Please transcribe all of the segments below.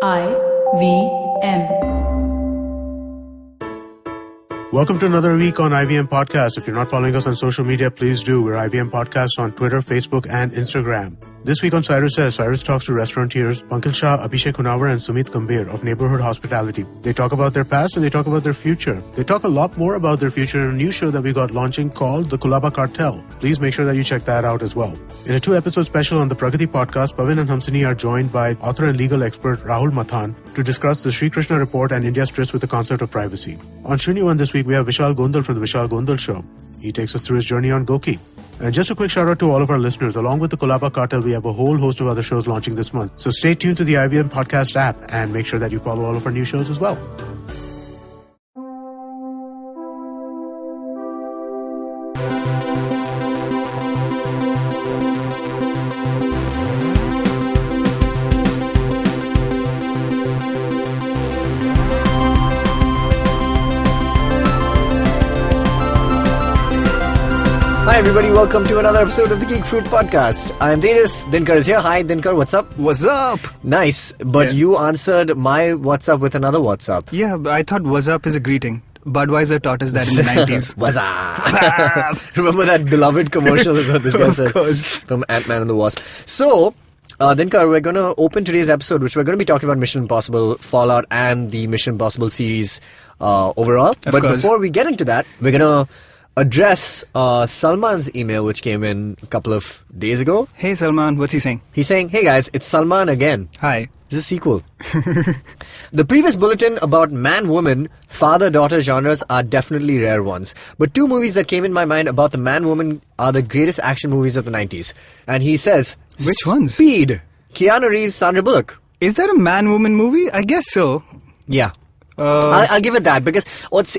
IVM. Welcome to another week on IVM Podcast. If you're not following us on social media, please do. We're IVM Podcast on Twitter, Facebook, and Instagram. This week on Cyrus Says, Cyrus talks to restaurateurs Pankaj Shah, Abhishek Hunawar, and Sumit Gambhir of Neighborhood Hospitality. They talk about their past and they talk about their future. They talk a lot more about their future in a new show that we got launching called The Kulaba Cartel. Please make sure that you check that out as well. In a 2-episode special on the Pragati Podcast, Pavin and Hamsini are joined by author and legal expert Rahul Mathan to discuss the Sri Krishna Report and India's tryst with the concept of privacy. On Shriniwan this week, we have Vishal Gondal from the Vishal Gondal Show. He takes us through his journey on Goki. And just a quick shout out to all of our listeners. Along with the Kulaba Cartel, we have a whole host of other shows launching this month. So stay tuned to the IVM Podcast app and make sure that you follow all of our new shows as well. Hi everybody, welcome to another episode of the Geek Fruit Podcast. I'm Tejas, Dinkar is here. Hi Dinkar, what's up? What's up? Nice, but you answered my what's up with another what's up. Yeah, but I thought what's up is a greeting. Budweiser taught us that in the 90s. What's up? Remember that beloved commercial is what this guy says from Ant-Man and the Wasp. So, Dinkar, we're going to open today's episode, which we're going to be talking about Mission Impossible, Fallout, and the Mission Impossible series overall. But before we get into that, we're going to address Salman's email, which came in a couple of days ago. Hey Salman, what's he saying? He's saying, hey guys, it's Salman again. Hi. This is a sequel. The previous bulletin about man-woman, father-daughter genres are definitely rare ones. But two movies that came in my mind about the man-woman are the greatest action movies of the 90s. And he says, which ones? Speed. Keanu Reeves, Sandra Bullock. Is that a man-woman movie? I guess so. Yeah. I'll give it that because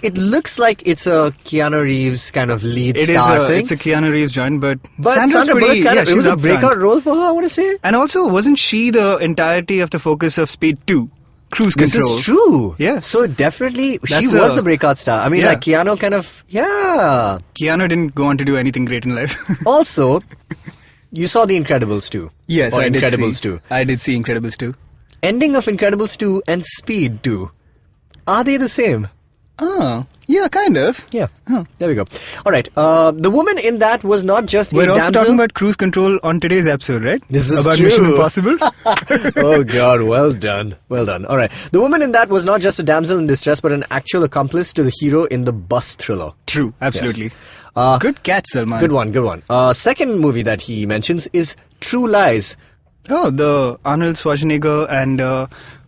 it looks like it's a Keanu Reeves kind of lead star thing. It's a Keanu Reeves joint, but Sandra Bullock it was a breakout role for her, I want to say. And also, wasn't she the entirety of the focus of Speed 2? Cruise Control. This is true. Yeah. So definitely, she was the breakout star. I mean, like Keanu kind of, yeah. Keanu didn't go on to do anything great in life. Also, you saw The Incredibles 2. Yes, or I did Incredibles 2. I did see Incredibles 2. Ending of Incredibles 2 and Speed 2. Are they the same? Oh, yeah, kind of. Yeah. Oh. There we go. All right. The woman in that was not just We're a also damsel. talking about Cruise Control on today's episode, right? This is about true. Mission Impossible. Oh, God. Well done. Well done. All right. The woman in that was not just a damsel in distress, but an actual accomplice to the hero in the bus thriller. True. Absolutely. Yes. Good catch, Salman. Good one. Good one. Second movie that he mentions is True Lies. Oh, the Arnold Schwarzenegger and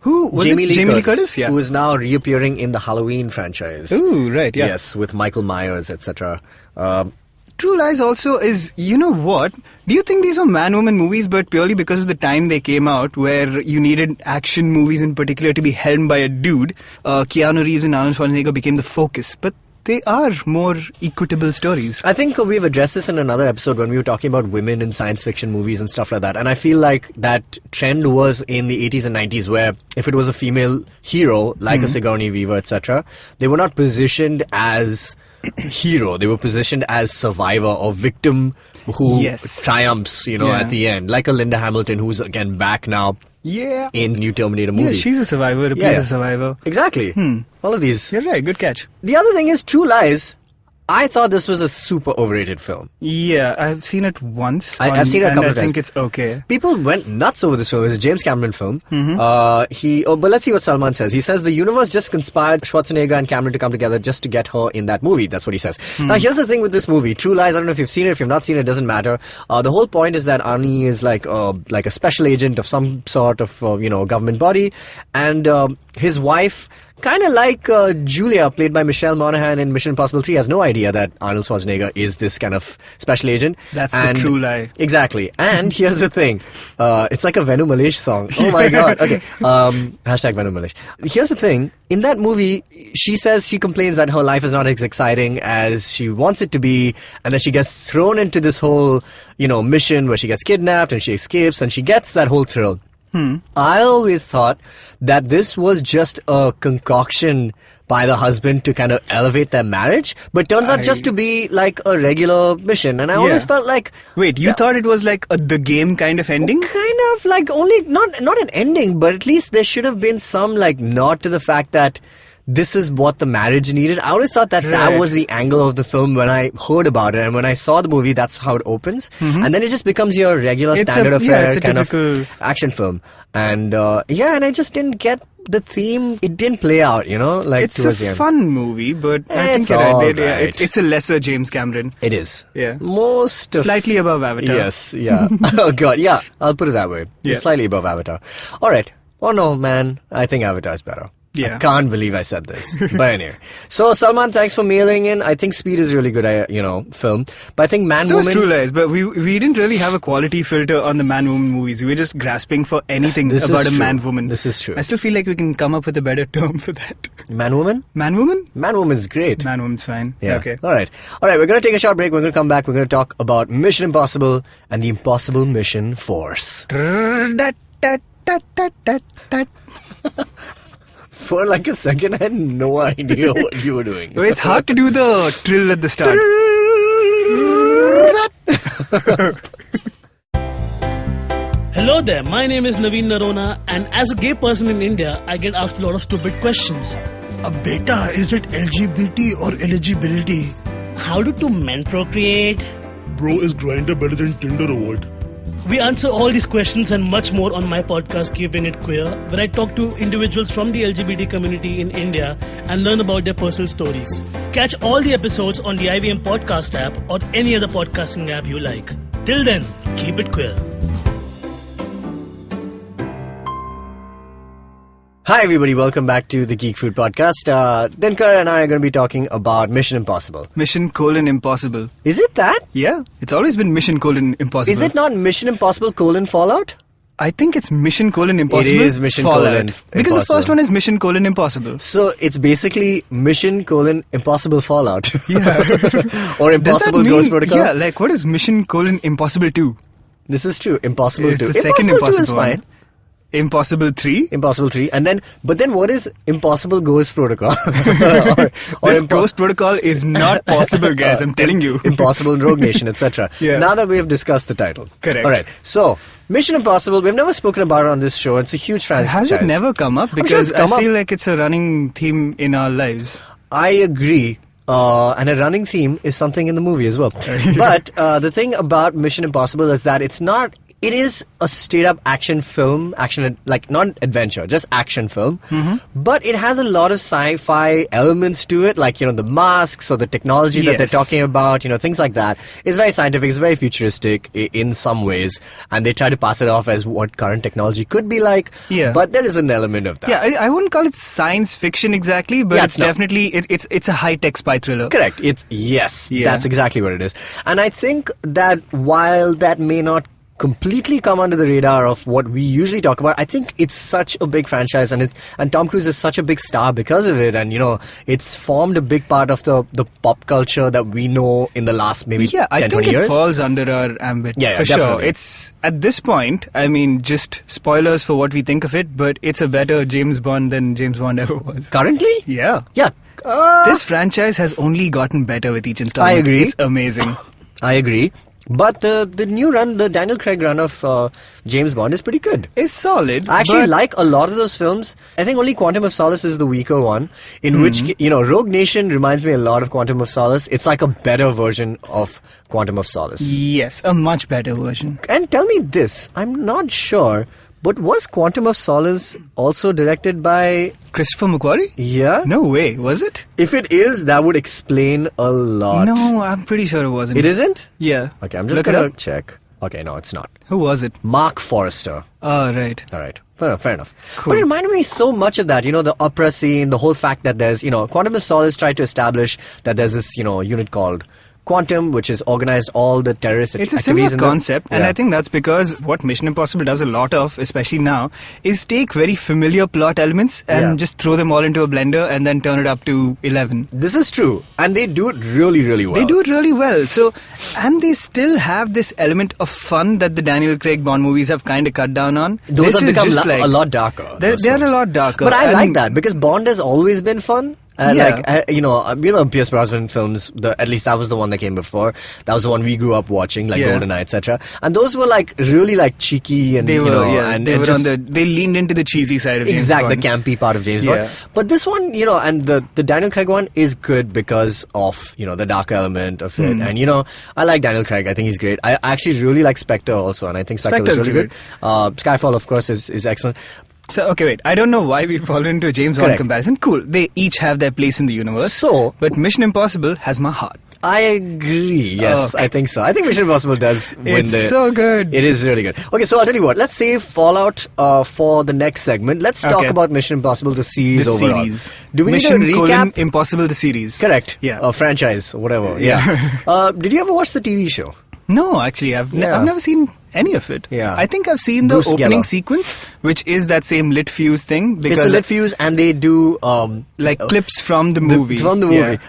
who was Jamie it? Lee Jamie Lee Curtis, Curtis, yeah. who is now reappearing in the Halloween franchise. Ooh, right, yeah. Yes, with Michael Myers, etc. True Lies also is, you know what? Do you think these were man-woman movies, but purely because of the time they came out, where you needed action movies in particular to be helmed by a dude, Keanu Reeves and Arnold Schwarzenegger became the focus. But they are more equitable stories. I think we've addressed this in another episode when we were talking about women in science fiction movies and stuff like that. And I feel like that trend was in the 80s and 90s where if it was a female hero, like a Sigourney Weaver, etc., they were not positioned as hero. They were positioned as survivor or victim who triumphs, at the end. Like a Linda Hamilton, who's again back now. Yeah. In New Terminator movie. Yeah, she's a survivor, a survivor. Exactly. All of these. You're right, good catch. The other thing is True Lies. I thought this was a super overrated film. Yeah, I've seen it once. I've seen it a couple of times. I think it's okay. People went nuts over this film. It's a James Cameron film. But let's see what Salman says. He says the universe just conspired Schwarzenegger and Cameron to come together just to get her in that movie. That's what he says. Now, here's the thing with this movie. True Lies, I don't know if you've seen it. If you've not seen it, it doesn't matter. The whole point is that Arnie is like a special agent of some sort of, government body. And his wife, kind of like Julia, played by Michelle Monaghan in Mission Impossible 3, has no idea that Arnold Schwarzenegger is this kind of special agent. That's the true lie. Exactly. And here's the thing. It's like a Venu Malish song. Oh my God. Okay. Hashtag Venu Malish. Here's the thing. In that movie, she complains that her life is not as exciting as she wants it to be, and that she gets thrown into this whole, mission where she gets kidnapped and she escapes and she gets that whole thrill. I always thought that this was just a concoction by the husband to kind of elevate their marriage, but turns out just to be like a regular mission. And I always felt like... Wait, you thought it was like the game kind of ending? Kind of like only... Not an ending, but at least there should have been some like nod to the fact that this is what the marriage needed. I always thought that that was the angle of the film when I heard about it. And when I saw the movie, that's how it opens. And then it just becomes your regular standard affair kind of action film. And and I just didn't get the theme. It didn't play out, like it's a fun movie, but I think it's a lesser James Cameron. It is. Yeah. Slightly above Avatar. Yes, yeah. Oh god, yeah. I'll put it that way. Yeah. It's slightly above Avatar. All right. Oh no, man. I think Avatar is better. Yeah. I can't believe I said this. But anyway. So, Salman, thanks for mailing in. I think Speed is really good, film. But I think Man-Woman... So is True Lies, but we didn't really have a quality filter on the Man-Woman movies. We were just grasping for anything about a man-woman. This is true. I still feel like we can come up with a better term for that. Man-Woman? Man-Woman? Man-Woman's great. Man-Woman's fine. Yeah. Okay. All right, we're going to take a short break. We're going to come back. We're going to talk about Mission Impossible and the Impossible Mission Force. For like a second, I had no idea what you were doing. It's hard to do the trill at the start. Hello there, my name is Naveen Narona, and as a gay person in India, I get asked a lot of stupid questions. Beta, is it LGBT or eligibility? How do two men procreate? Bro, is Grindr better than Tinder or what? We answer all these questions and much more on my podcast, Keeping It Queer, where I talk to individuals from the LGBT community in India and learn about their personal stories. Catch all the episodes on the IVM podcast app or any other podcasting app you like. Till then, keep it queer. Hi everybody, welcome back to the Geek Food Podcast. Dinkar and I are going to be talking about Mission Impossible. Mission:impossible. Is it that? Yeah, it's always been Mission:impossible. Is it not Mission Impossible: Fallout? I think it's Mission:impossible. It is Mission: Fallout. Because the first one is Mission:impossible. So it's basically Mission:impossible Fallout. Yeah. Or Impossible Ghost Protocol. Yeah, like what is Mission:impossible 2? This is true. Impossible 2. It's the second Impossible 2 is fine. Impossible 3? Impossible 3. But then what is Impossible Ghost Protocol? This Ghost Protocol is not possible, guys, I'm telling you. Impossible Rogue Nation, etc. Yeah. Now that we have discussed the title. Correct. Alright, so Mission Impossible, we've never spoken about it on this show. It's a huge franchise. Has it never come up? Because I feel like it's a running theme in our lives. I agree. And a running theme is something in the movie as well. But the thing about Mission Impossible is that it is a straight-up action film, like not adventure, just action film. But it has a lot of sci-fi elements to it, like, the masks or the technology that they're talking about, things like that. It's very scientific, it's very futuristic in some ways, and they try to pass it off as what current technology could be like. Yeah. But there is an element of that. Yeah, I wouldn't call it science fiction exactly, but it's definitely, it's a high-tech spy thriller. Correct. That's exactly what it is. And I think that while that may not completely come under the radar of what we usually talk about, I think it's such a big franchise, and Tom Cruise is such a big star because of it, and it's formed a big part of the pop culture that we know in the last maybe 10, 20 years. I think it falls under our ambit for definitely. sure. It's at this point, I mean, just spoilers for what we think of it, but it's a better James Bond than James Bond ever was. Currently? Yeah. This franchise has only gotten better with each installment. I agree. It's amazing. I agree. But the new run, the Daniel Craig run of James Bond is pretty good. It's solid. I actually like a lot of those films. I think only Quantum of Solace is the weaker one, in which, Rogue Nation reminds me a lot of Quantum of Solace. It's like a better version of Quantum of Solace. Yes, a much better version. And tell me this, I'm not sure, but was Quantum of Solace also directed by Christopher McQuarrie? Yeah? No way, was it? If it is, that would explain a lot. No, I'm pretty sure it wasn't. It isn't? Yeah. Okay, I'm just gonna check. Okay, no, it's not. Who was it? Mark Forrester. Oh, right. Alright, fair enough. Cool. But it reminded me so much of that, the opera scene, the whole fact that there's, Quantum of Solace tried to establish that there's this, unit called Quantum, which has organized all the terrorist It's a activities. similar concept, and I think that's because what Mission Impossible does a lot of, especially now, is take very familiar plot elements and just throw them all into a blender and then turn it up to 11. This is true, and they do it really, really well. They do it really well. So, and they still have this element of fun that the Daniel Craig Bond movies have kind of cut down on. Those This have is become just like, a lot darker. They're a lot darker. But I like that because Bond has always been fun. Yeah. Pierce Brosnan films, at least that was the one that came before. That was the one we grew up watching, like GoldenEye, etc. And those were like really like cheeky and, they were, they leaned into the cheesy side of James Bond. the campy part of James Bond. But this one, and the Daniel Craig one is good because of, the dark element of it. And, I like Daniel Craig. I think he's great. I actually really like Spectre also, and I think Spectre was really good. Skyfall, of course, is excellent. So, okay, wait. I don't know why we've fallen into a James Bond comparison. Cool. They each have their place in the universe. But Mission Impossible has my heart. I agree. Yes, I think so. I think Mission Impossible does win It's so good. It is really good. Okay, so I'll tell you what. Let's save Fallout for the next segment. Let's talk about Mission Impossible, the series overall. Do we need to recap? Impossible, the series. Correct. Yeah. Franchise, whatever. Yeah. Did you ever watch the TV show? No, actually, I've never seen any of it. Yeah. I think I've seen the opening sequence, which is that same lit fuse thing. Because it's the lit fuse, and they do clips from the movie.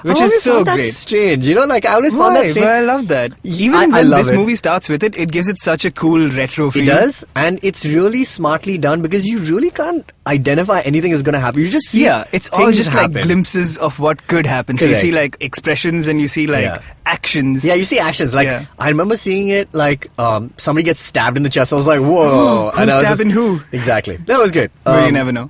Which is so great. That's strange. I always found that strange. But I love that. Even when this movie starts with it, it gives it such a cool retro feel. It does, and it's really smartly done because you really can't identify anything is going to happen. You just see it's all just like glimpses of what could happen. So you see like expressions and you see like actions. Yeah, you see actions. Like I remember seeing it like somebody gets stabbed in the chest. I was like, whoa. Who's stabbing who? Exactly. That was great. But you never know.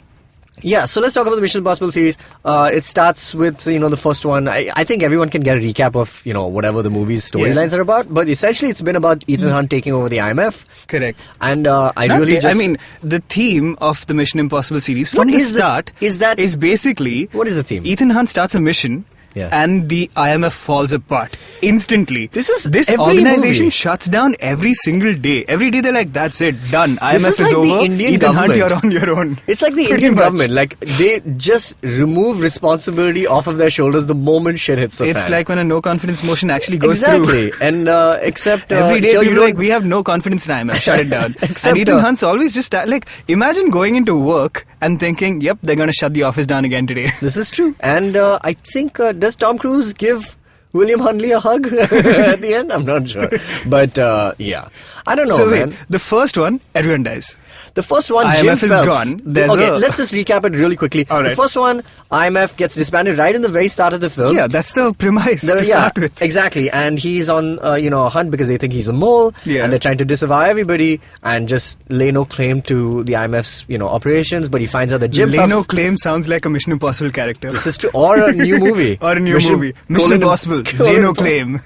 Yeah, so let's talk about the Mission Impossible series. It starts with, the first one. I think everyone can get a recap of, whatever the movie's storylines are about. But essentially, it's been about Ethan Hunt taking over the IMF. Correct. And the theme of the Mission Impossible series from the start is basically... What is the theme? Ethan Hunt starts a mission... and the IMF falls apart instantly. This organization shuts down every single day. Every day they're like, that's it, done. IMF is over. Ethan Hunt, you're on your own. It's like the Indian government. Like, they just remove responsibility off of their shoulders the moment shit hits the fan. It's like when a no confidence motion actually goes through. Exactly. And except... every day you're like, we have no confidence in IMF. Shut it down. And Ethan Hunt's always just... imagine going into work and thinking, yep, they're going to shut the office down again today. This is true. And I think... does Tom Cruise give William Huntley a hug at the end? I'm not sure. But, I don't know, man. The first one, everyone dies. The first one, IMF Jim is Phelps. gone. Let's just recap it really quickly. All right. The first one, IMF gets disbanded right in the very start of the film. Yeah, that's the premise to start with. Exactly. And he's on, a hunt because they think he's a mole. Yeah. And they're trying to disavow everybody and just lay no claim to the IMF's, operations. But he finds out that Jim Phelps... Lay no claim sounds like a Mission Impossible character. This is true. Or a new movie. Mission Impossible. Lay no claim.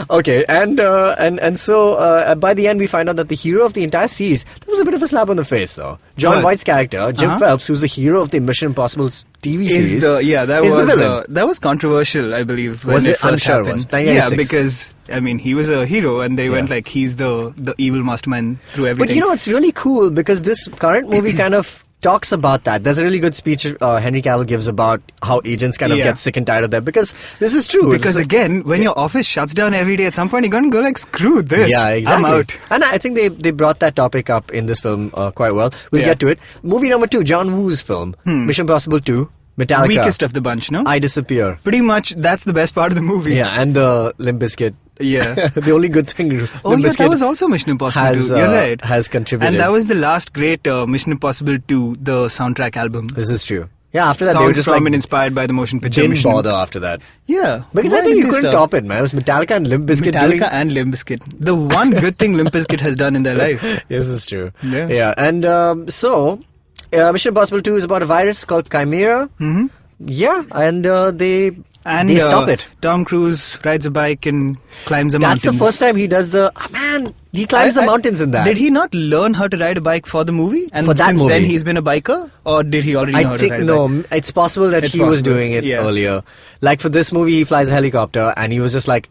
Okay. And so by the end we find out that the hero of the entire series... That was a bit of a slap on the face, though. John Voight's character, Jim Phelps, who's the hero of the Mission Impossible TV series, the villain. That was controversial, I believe, when it first happened. Yeah, because he was a hero, and they went like he's the evil mastermind through everything. But it's really cool because this current movie kind of talks about that. There's a really good speech Henry Cavill gives about how agents kind of get sick and tired of that, because this is true. Because again, when your office shuts down every day, at some point you're going to go like, screw this. Yeah, exactly. I'm out. And I think they brought that topic up in this film quite well. We'll get to it. Movie number 2, John Woo's film, Mission Impossible 2. Metallica. Weakest of the bunch, no? I Disappear. Pretty much, that's the best part of the movie. Yeah, and the Limp Bizkit. Yeah. The only good thing that was also Mission Impossible 2. You're right. Has contributed. And that was the last great Mission Impossible 2, the soundtrack album. This is true. Yeah, after that songs they were just from and inspired by the motion picture. Didn't bother after that. Yeah. Because I think you couldn't top it, man. It was Metallica and Limp Bizkit. And Limp Bizkit. The one good thing Limp Bizkit has done in their life. Yes, this is true. Yeah. And so, Mission Impossible 2 is about a virus called Chimera. Mm-hmm. Yeah, and they stop it. Tom Cruise rides a bike and climbs the mountains. That's the first time he does he climbs the mountains in that. Did he not learn how to ride a bike for the movie? And for that since movie. then he's been a biker? Or did he already know how to ride a bike? No, it's possible that he was doing it earlier. Like for this movie, he flies a helicopter and he was just like,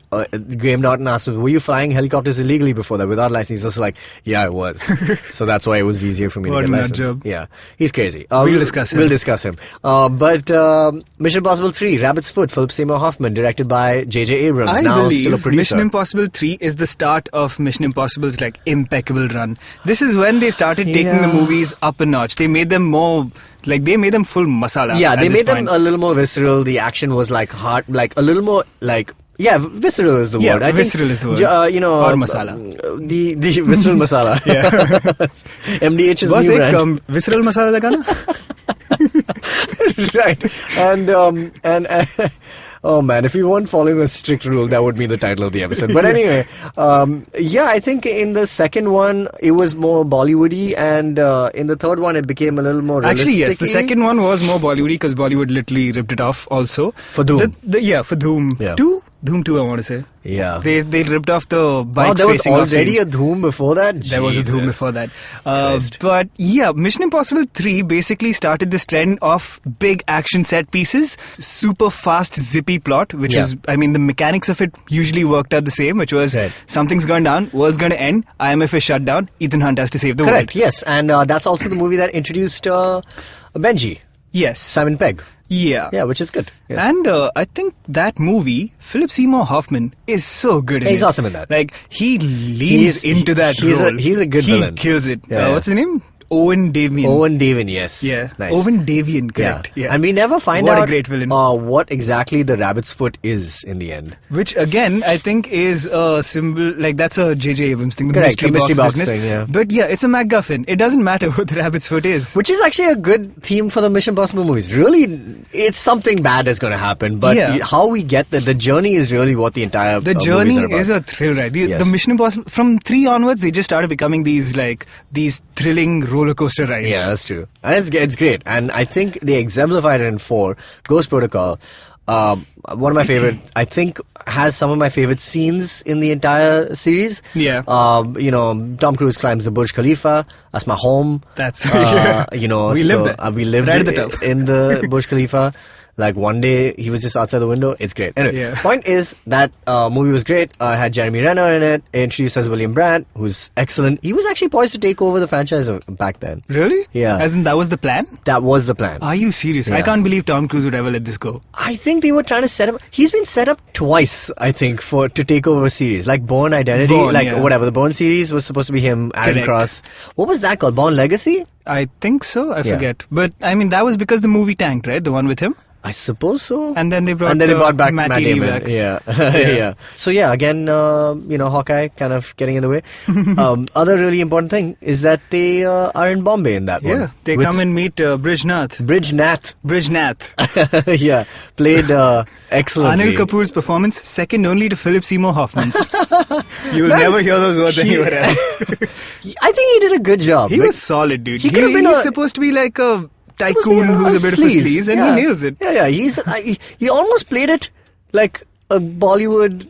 Graham Norton asked him, were you flying helicopters illegally before that without license? He's just like, yeah, I was. So that's why it was easier for me to get license. Job. Yeah, he's crazy. We'll discuss him. But Mission Impossible 3, Rabbit's Foot, Philip Seymour Hoffman, directed by J.J. Abrams, I now believe still a producer. Mission Impossible 3 is the start of Mission Impossible's like impeccable run. This is when they started taking the movies up a notch. They made them more like they made them full masala. Yeah, they at this made them point. a little more visceral. The action was like hard, like a little more like. Yeah, visceral is the Yeah, word. I visceral think, is the word. You know, Or masala. The visceral masala. Yeah. MDH's बस new एक brand. visceral masala लगाना. Right. And oh man, if we weren't following a strict rule, that would be the title of the episode. But anyway, yeah, I think in the second one it was more Bollywoody, and in the third one it became a little more realistic. Actually, yes, the second one was more Bollywoody because Bollywood literally ripped it off also. For Dhoom. Yeah, for Dhoom. Yeah. 2? Dhoom 2, I want to say. Yeah. They ripped off the bikes Wow, there was facing off already scene. a Dhoom before that? There was a Dhoom Jesus. before that. Christ. But yeah, Mission Impossible 3 basically started this trend of big action set pieces, super fast, zippy plot, which Yeah. is, I mean, the mechanics of it usually worked out the same, which was Right. something's gone down, world's going to end, IMF is shut down, Ethan Hunt has to save the Correct, world. yes. And that's also the movie that introduced Benji, Yes. Simon Pegg. Yeah. Yeah, which is good. Yeah. And I think that movie, Philip Seymour Hoffman is so good in it. He's awesome in that. Like, he leans into that role. He's a good villain. He kills it. Yeah, yeah. What's his name? Owen Davian. Owen Davian, yes. Yeah. Nice. Owen Davian, correct. Yeah. And we never find What out a great villain. what exactly the rabbit's foot is in the end. Which again, I think is a symbol, like that's a J.J. Abrams thing, the Correct, mystery, the mystery box box business. thing, yeah. But yeah, it's a MacGuffin. It doesn't matter what the rabbit's foot is. Which is actually a good theme for the Mission Impossible movies. Really, it's something bad is going to happen, but Yeah. how we get there, the journey is really what the entire The movies journey are about. is a thrill ride. The Yes. Mission Impossible, from 3 onwards, they just started becoming these thrilling roller coaster rides. Yeah, that's true. And it's great. And I think they exemplified it in 4. Ghost Protocol. One of my favorite, I think, has some of my favorite scenes in the entire series. Yeah. Tom Cruise climbs the Burj Khalifa. That's my home. That's you know, we so, lived there. we lived Right at the top. in the Burj Khalifa. Like one day he was just outside the window. It's great. Anyway, Yeah. point is that movie was great. It had Jeremy Renner in it. It introduced us William Brandt, who's excellent. He was actually poised to take over the franchise back then. Really? Yeah. As in, that was the plan? That was the plan. Are you serious? I Yeah. can't believe Tom Cruise would ever let this go. I think they were trying to set up. He's been set up twice, I think, to take over a series like Bourne Identity, Bourne, like yeah. whatever. The Bourne series was supposed to be him, Aaron Correct. Cross. What was that called? Bourne Legacy? I think so. I Yeah. forget. But I mean, that was because the movie tanked, right? The one with him? I suppose so. And then they brought back Matt Matt Damon Damon. back. Yeah. Yeah. yeah. So yeah, again, Hawkeye kind of getting in the way. Other really important thing is that they are in Bombay in that one. Yeah. They With come and meet Brijnath. Brijnath. Brijnath. Yeah. Played excellently. Anil Kapoor's performance, second only to Philip Seymour Hoffman's. You will never hear those words anywhere else. I think he did a good job. He was solid, dude. he could have been he's a- supposed to be like a supposed to be tycoon who's a bit of a sleaze, and yeah. he nails it. Yeah. He almost played it like a Bollywood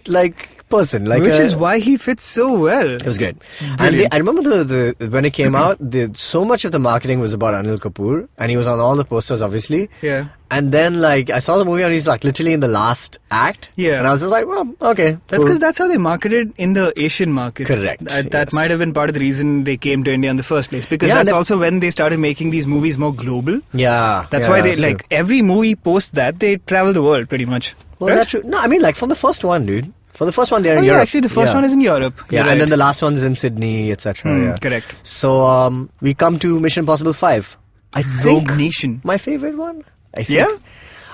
person, Which is why he fits so well. it was great. And Brilliant. I remember the when it came out, so much of the marketing was about Anil Kapoor, and he was on all the posters, obviously. Yeah. And then I saw the movie, and he's literally in the last act. Yeah. And I was just like, well, okay. That's cool. because that's how they marketed in the Asian market. Correct, That yes. might have been part of the reason they came to India in the first place. Because Yeah, that's and also when they started making these movies more global. Yeah. That's yeah, why they, true. every movie post that, they travel the world pretty much. Well, right? that's true. No, I mean, from the first one, dude. For the first one, they're Oh, in yeah, Europe. actually, the first one is in Europe. Yeah, You're and then right. the last one's in Sydney, etc. Yeah. Correct. So we come to Mission Impossible 5. I think Rogue Nation. my favorite one. I think. Yeah?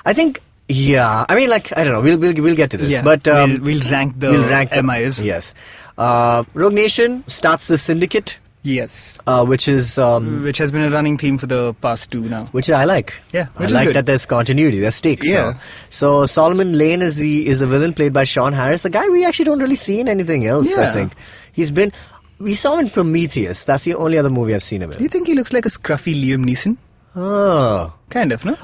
I think. Yeah. I mean, I don't know. We'll get to this, Yeah, but we'll rank the MIs. Yes. Rogue Nation starts the Syndicate, Yes. which is Which has been a running theme for the past 2 now. which I like. Yeah, I which is like good. that there's continuity, there's stakes Yeah. now. So Solomon Lane is the villain played by Sean Harris, a guy we actually don't really see in anything else. I Yeah. think we saw him in Prometheus. That's the only other movie I've seen him Do in. you think he looks like a scruffy Liam Neeson? Oh, Kind of, no?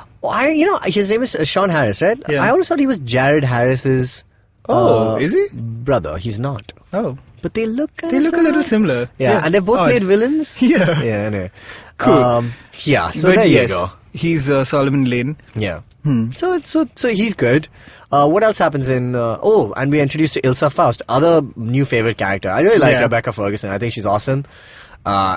his name is Sean Harris, right? Yeah. I always thought he was Jared Harris's. Is he? Brother? He's not. Oh. But they look. They look a little similar. Yeah, and they both Odd. played villains. Yeah. Yeah. Anyway. Cool. Yeah. So But there yes, you go. he's Solomon Lane. Yeah. So he's good. What else happens in? And we introduced to Ilsa Faust, other new favorite character. I really like Yeah. Rebecca Ferguson. I think she's awesome.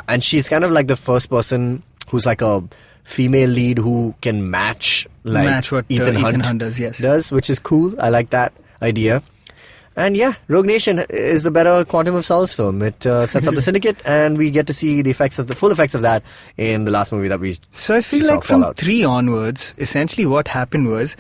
And she's kind of like the first person who's like a female lead who can match what Ethan Hunt does, yes. does, which is cool. I like that idea. And yeah, Rogue Nation is the better Quantum of Solace film. It sets up the syndicate, and we get to see the full effects of that in the last movie that we So I feel saw, like from Fallout. 3 onwards, essentially what happened was,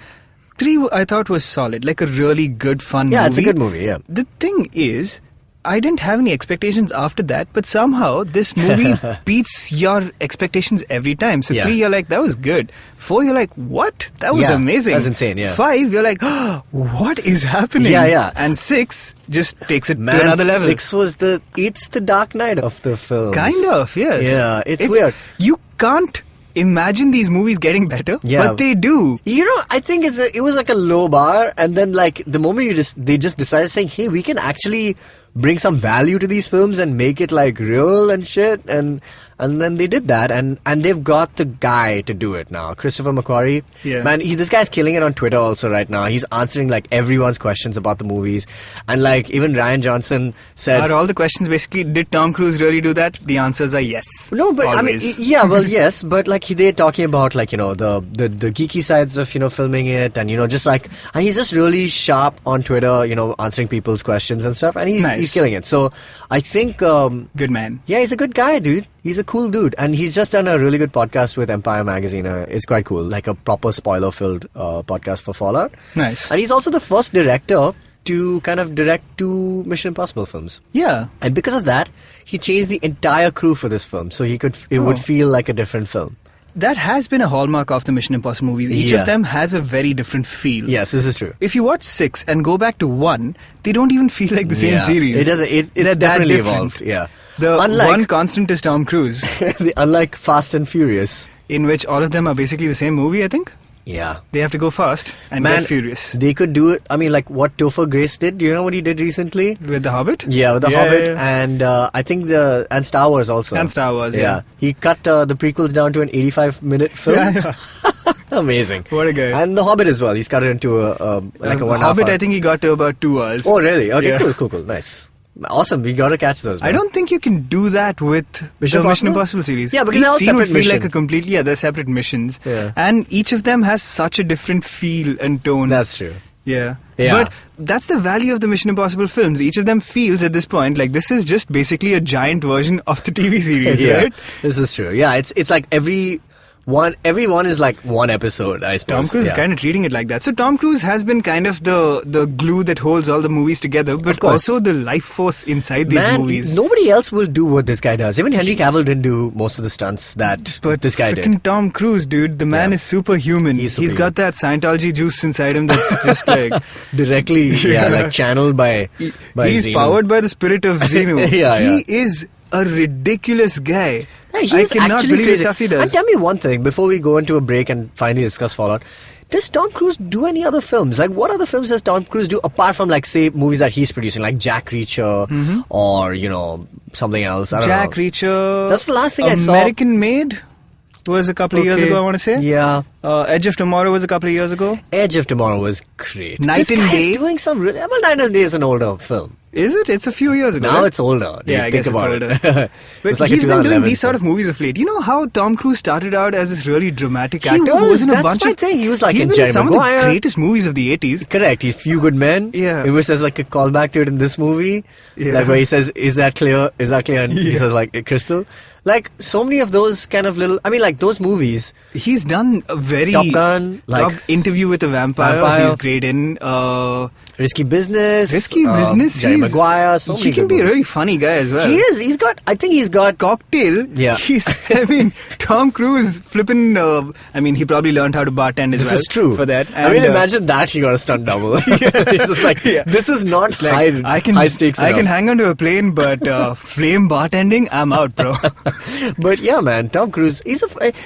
3 I thought was solid, like a really good, fun movie. Yeah, it's a good movie, yeah. The thing is, I didn't have any expectations after that, but somehow this movie beats your expectations every time. So Yeah. 3, you're like, that was good. 4, you're like, what? That was Yeah, amazing. that's insane, yeah. 5, you're like, oh, what is happening? Yeah, yeah. And 6 just takes it Man, to another level. 6 was it's the Dark Knight of the films. Kind of, yes. Yeah, it's weird. You can't imagine these movies getting better, Yeah. but they do. You know, I think it was like a low bar, and then like the moment they just decided saying, hey, we can actually bring some value to these films and make it like real and shit, and then they did that, and they've got the guy to do it now, Christopher McQuarrie. Yeah. Man, this guy's killing it on Twitter also right now. He's answering like everyone's questions about the movies, and like even Ryan Johnson said, Are all the questions basically, did Tom Cruise really do that? The answers are yes. no, but Always. I mean, yeah, well, yes, but like they're talking about like, you know, the geeky sides of, you know, filming it, and you know, just like, and he's just really sharp on Twitter, you know, answering people's questions and stuff, and he's killing it. So I think Good man. yeah, he's a good guy, dude. He's a cool dude, and he's just done a really good podcast with Empire Magazine. It's quite cool, like a proper spoiler-filled podcast for Fallout. Nice. And he's also the first director to kind of direct 2 Mission Impossible films. Yeah. And because of that, he changed the entire crew for this film, so it would feel like a different film. That has been a hallmark of the Mission Impossible movies. Each Yeah. of them has a very different feel. Yes, this is true. If you watch 6 and go back to 1, they don't even feel like the same Yeah. series. It doesn't. It's They're that definitely different. evolved. Yeah. The unlike one constant is Tom Cruise, unlike Fast and Furious. in which all of them are basically the same movie, I think. Yeah. They have to go fast and Man, get furious. They could do it. I mean, like what Topher Grace did. Do you know what he did recently? With The Hobbit? Yeah, with The Yeah, Hobbit, yeah. and I think and Star Wars also. And Star Wars, yeah. He cut the prequels down to an 85-minute film. Yeah, yeah. Amazing. What a guy. And The Hobbit as well. He's cut it into like a 1.5 Hobbit, hour. I think he got to about 2 hours. Oh, really? Okay, Yeah. cool. Nice. Awesome. We gotta catch those. Man. I don't think you can do that with Mission the Mission Impossible? Impossible series. Yeah, because each they're all scene would separate feel like mission. a completely they're separate missions. Yeah. And each of them has such a different feel and tone. That's true. Yeah. Yeah. But that's the value of the Mission Impossible films. Each of them feels at this point like this is just basically a giant version of the TV series, Yeah, right? this is true. Yeah, it's like every one is like one episode, I suppose. Tom Cruise is kind of treating it like that. So Tom Cruise has been kind of the glue that holds all the movies together, but course. also the life force inside these Man, movies. nobody else will do what this guy does. Even Henry Cavill didn't do most of the stunts that But this guy frickin' did. Tom Cruise, dude, the man Yeah. is superhuman. He's He's got that Scientology juice inside him that's just like... Directly, like channeled by He's Xenu. powered by the spirit of Xenu. Yeah, He is a ridiculous guy. Man, I he's cannot actually believe the crazy. stuff he And does. tell me one thing before we go into a break and finally discuss Fallout. Does Tom Cruise do any other films? Like, what other films does Tom Cruise do apart from, like, say, movies that he's producing, like Jack Reacher or, you know, something else? I don't Jack know. Reacher. That's the last thing I saw. American Made was a couple of years Okay. ago, I want to say. Yeah. Edge of Tomorrow was a couple of years ago. Edge of Tomorrow was great. Night this and guy's Day? doing some really... Well, Night and Day is an older film. Is it? It's a few years ago. Now right? it's older. Yeah, I Think guess it's about older. it. It But was like a he's been doing 2011 these sort of film. movies of late. You know how Tom Cruise started out as this really dramatic He actor who was, was in a that's bunch my of thing. He was like he's in been Jerry in some Maguire. of the greatest movies of the 80s. Correct. He's Few Good Men. Yeah. In which there's like a callback to it in this movie. Yeah. Like where he says, "Is that clear? Is that clear?" And he Yeah. says like, "Crystal." Like so many of those kind of little. I mean, like those movies. He's done a very Top Gun, like Interview with a Vampire. He's great in Risky Business. Risky Business. Jerry Maguire. So he many can good be a movies. really funny guy as well. He is. He's got. I think he's got. Cocktail. Yeah. I mean, Tom Cruise flipping. I mean, he probably learned how to bartend as This well. is true. For that. I mean, And, imagine that he got a stunt double. He's just like, this is not high stakes I can enough. hang on to a plane, but flame bartending, I'm out, bro. But yeah, man, Tom Cruise.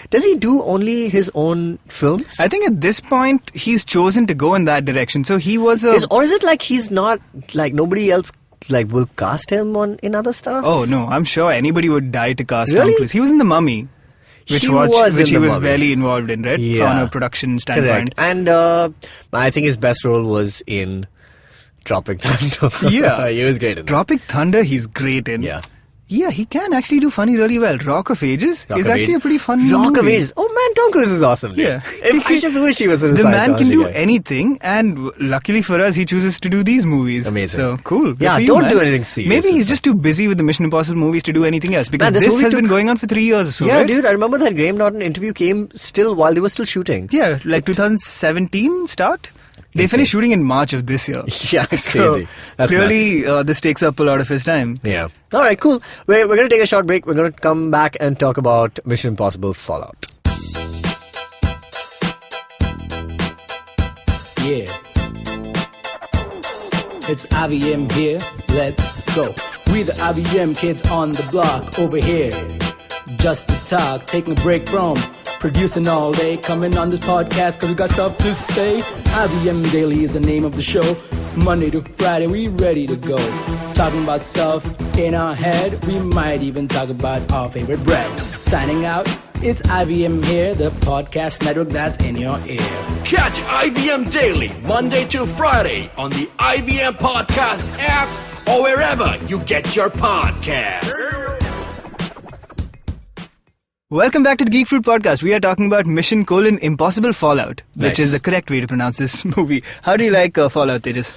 Does he do only his own films? I think at this point, he's chosen to go in that direction. So he was a... Or is it like he's not like nobody else like will cast him in other stuff? Oh, no, I'm sure anybody would die to cast Really? Tom Cruise. He was in The Mummy. Which He was in he The was Mummy. barely involved in, right? Yeah. From a production standpoint. Correct. And I think his best role was in Tropic Thunder. Yeah. he was great in that. Tropic Thunder, he's great in. Yeah. Yeah, he can actually do funny really well. Rock of Ages is actually a pretty fun movie. Rock of Ages. Oh man, Tom Cruise is awesome. Dude. Yeah. I just wish he was in The man can do guy. anything, and luckily for us, he chooses to do these movies. Amazing. So, cool. Good Yeah, for you, don't man. do anything serious. Maybe he's It's just too busy with the Mission Impossible movies to do anything else, because Man, this this movie has took- been going on for 3 years or so, Yeah, right? dude, I remember that Graham Norton interview came still while they were still shooting. Yeah, like 2017 start? They Insane. finished shooting in March of this year. Yeah, it's So, crazy. That's clearly, this takes up a lot of his time. Yeah. All right, cool. We're going to take a short break. We're going to come back and talk about Mission Impossible Fallout. Yeah. It's IVM here. Let's go. We the IVM kids on the block over here. Just to talk, taking a break from producing all day. Coming on this podcast cause we got stuff to say. IVM Daily is the name of the show. Monday to Friday, we ready to go. Talking about stuff in our head. We might even talk about our favorite bread. Signing out, it's IVM here, the podcast network that's in your ear. Catch IVM Daily, Monday to Friday on the IVM Podcast app or wherever you get your podcasts. Welcome back to the Geek Fruit Podcast. We are talking about Mission: Impossible Fallout, which Nice. is the correct way to pronounce this movie. How do you like Fallout, Tejas?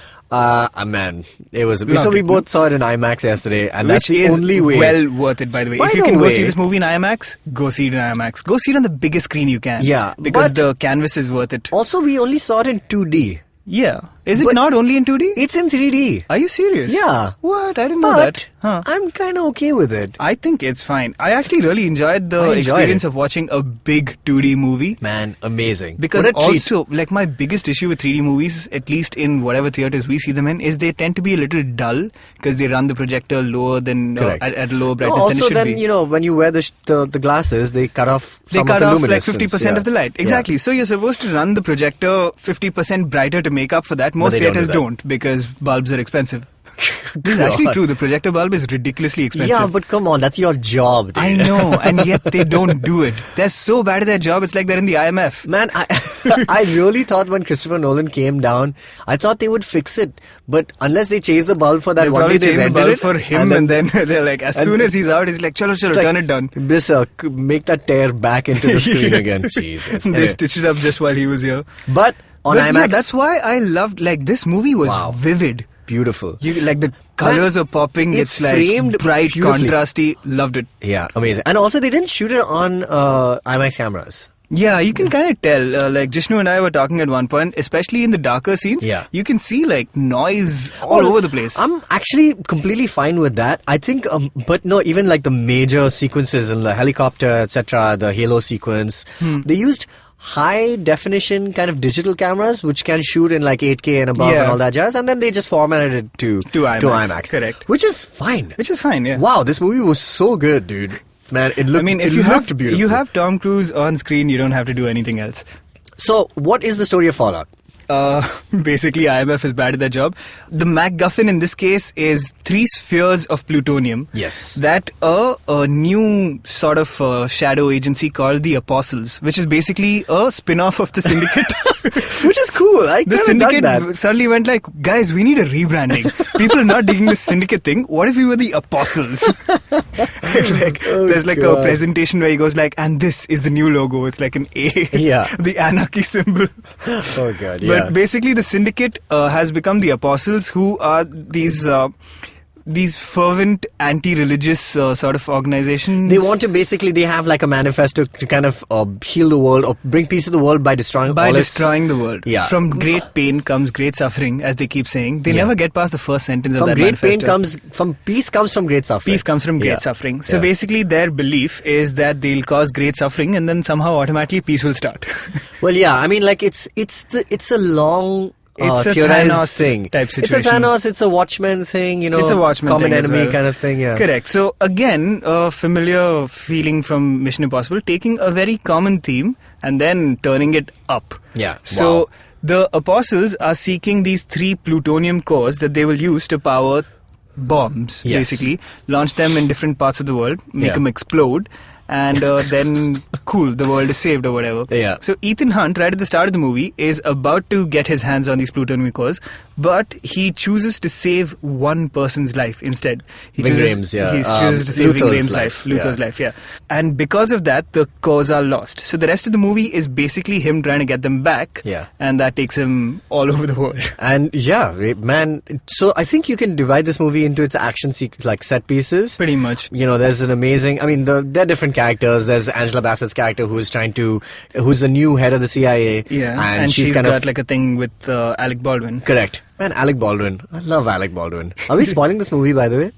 Man, it was... Loved So we it, both saw it in IMAX yesterday, and that's Which the is only way... well worth it, by the way. By If you the can go way- see this movie in IMAX, go see it in IMAX. Go see it on the biggest screen you can. Yeah, Because but- the canvas is worth it. Also, we only saw it in 2D. Yeah. Is it But- not only in 2D? It's in 3D. Are you serious? Yeah. What? I didn't know But that. Huh. I'm kind of okay with it. I think it's fine. I actually really enjoyed the I enjoyed experience it. of watching a big 2D movie. Man, amazing. Because What a treat. also, like, my biggest issue with 3D movies, at least in whatever theaters we see them in, is they tend to be a little dull because they run the projector lower than Correct. at a lower No, brightness than it also should then, be. you know, when you wear the glasses, they cut off They some cut of the off like luminescence. 50% of the light. Exactly. So you're supposed to run the projector 50% brighter to make up for that. Most they don't do theaters that. don't because bulbs are expensive. This is actually God. true. The projector bulb is ridiculously expensive. Yeah, but come on, that's your job, dude. I know, and yet they don't do it. They're so bad at their job, it's like they're in the IMF. Man, I really thought when Christopher Nolan came down, I thought they would fix it. But unless they change the bulb for that They one probably day, they change the rendered bulb it. for him, and then they're like, as soon as he's out, he's like, chalo, it's like, turn it down. This, make that tear back into the screen again. Jesus. They Anyway. stitched it up just while he was here. But on But IMAX, yeah, that's why I loved, like, this movie was Wow. vivid. beautiful. You like the colors are popping. it's It's like framed bright, beautifully. contrasty. Loved it. Yeah, amazing. And also, they didn't shoot it on IMAX cameras. Yeah, you can kind of tell. Like Jishnu and I were talking at one point, especially in the darker scenes. Yeah. You can see like noise all over the place. I'm actually completely fine with that. I think, but no, even like the major sequences in the helicopter, etc., the Halo sequence, they used high definition kind of digital cameras which can shoot in like 8K and above Yeah. and all that jazz, and then they just formatted it to IMAX, correct. which is fine. Which is fine, yeah. Wow, this movie was so good, dude. Man, it looked. I mean, if it you looked have beautiful. you have Tom Cruise on screen, you don't have to do anything else. So, what is the story of Fallout? Basically, IMF is bad at their job. The MacGuffin in this case is 3 spheres of plutonium. Yes. That a new sort of shadow agency called the Apostles, which is basically a spin-off of the Syndicate. Which is cool. I The kinda dug Syndicate that. suddenly went like, guys, we need a rebranding. People are not digging the Syndicate thing. What if we were the Apostles? There's like a God. presentation where he goes like, and this is the new logo. It's like an A. Yeah. The anarchy symbol. Oh god, yeah. But basically, the Syndicate has become the Apostles, who are these fervent anti-religious sort of organizations. They want to basically, they have like a manifesto to kind of heal the world or bring peace to the world by destroying all its- destroying the world. Yeah. From great pain comes great suffering, as they keep saying. They Yeah. never get past the first sentence of From that great manifesto. pain comes, from peace comes from great suffering. Peace comes from great Yeah. suffering. So Yeah. basically, their belief is that they'll cause great suffering, and then somehow automatically peace will start. Well, yeah, I mean, like it's a long. It's a theorized Thanos thing. type It's a situation. Thanos. It's a Watchmen thing. You know, It's a Watchmen common thing as enemy well. kind of thing. Yeah, Correct. So again, a familiar feeling from Mission Impossible, taking a very common theme and then turning it up. Yeah. So Wow. the Apostles are seeking these 3 plutonium cores that they will use to power bombs, Yes. basically. Launch them in different parts of the world, make Yeah. them explode. and then cool, the world is saved or whatever. Yeah. So Ethan Hunt, right at the start of the movie, is about to get his hands on these plutonium cores, but he chooses to save one person's life instead. He chooses to save Ving Rhames' life, Luther's life, yeah. And because of that, the cores are lost. So the rest of the movie is basically him trying to get them back, and that takes him all over the world. And man, so I think you can divide this movie into its action like set pieces. Pretty much. There's an amazing, there are different characters. There's Angela Bassett's character who's the new head of the CIA. Yeah, and she's got like a thing with Alec Baldwin. Correct. Man, Alec Baldwin. I love Alec Baldwin. Are we spoiling this movie, by the way?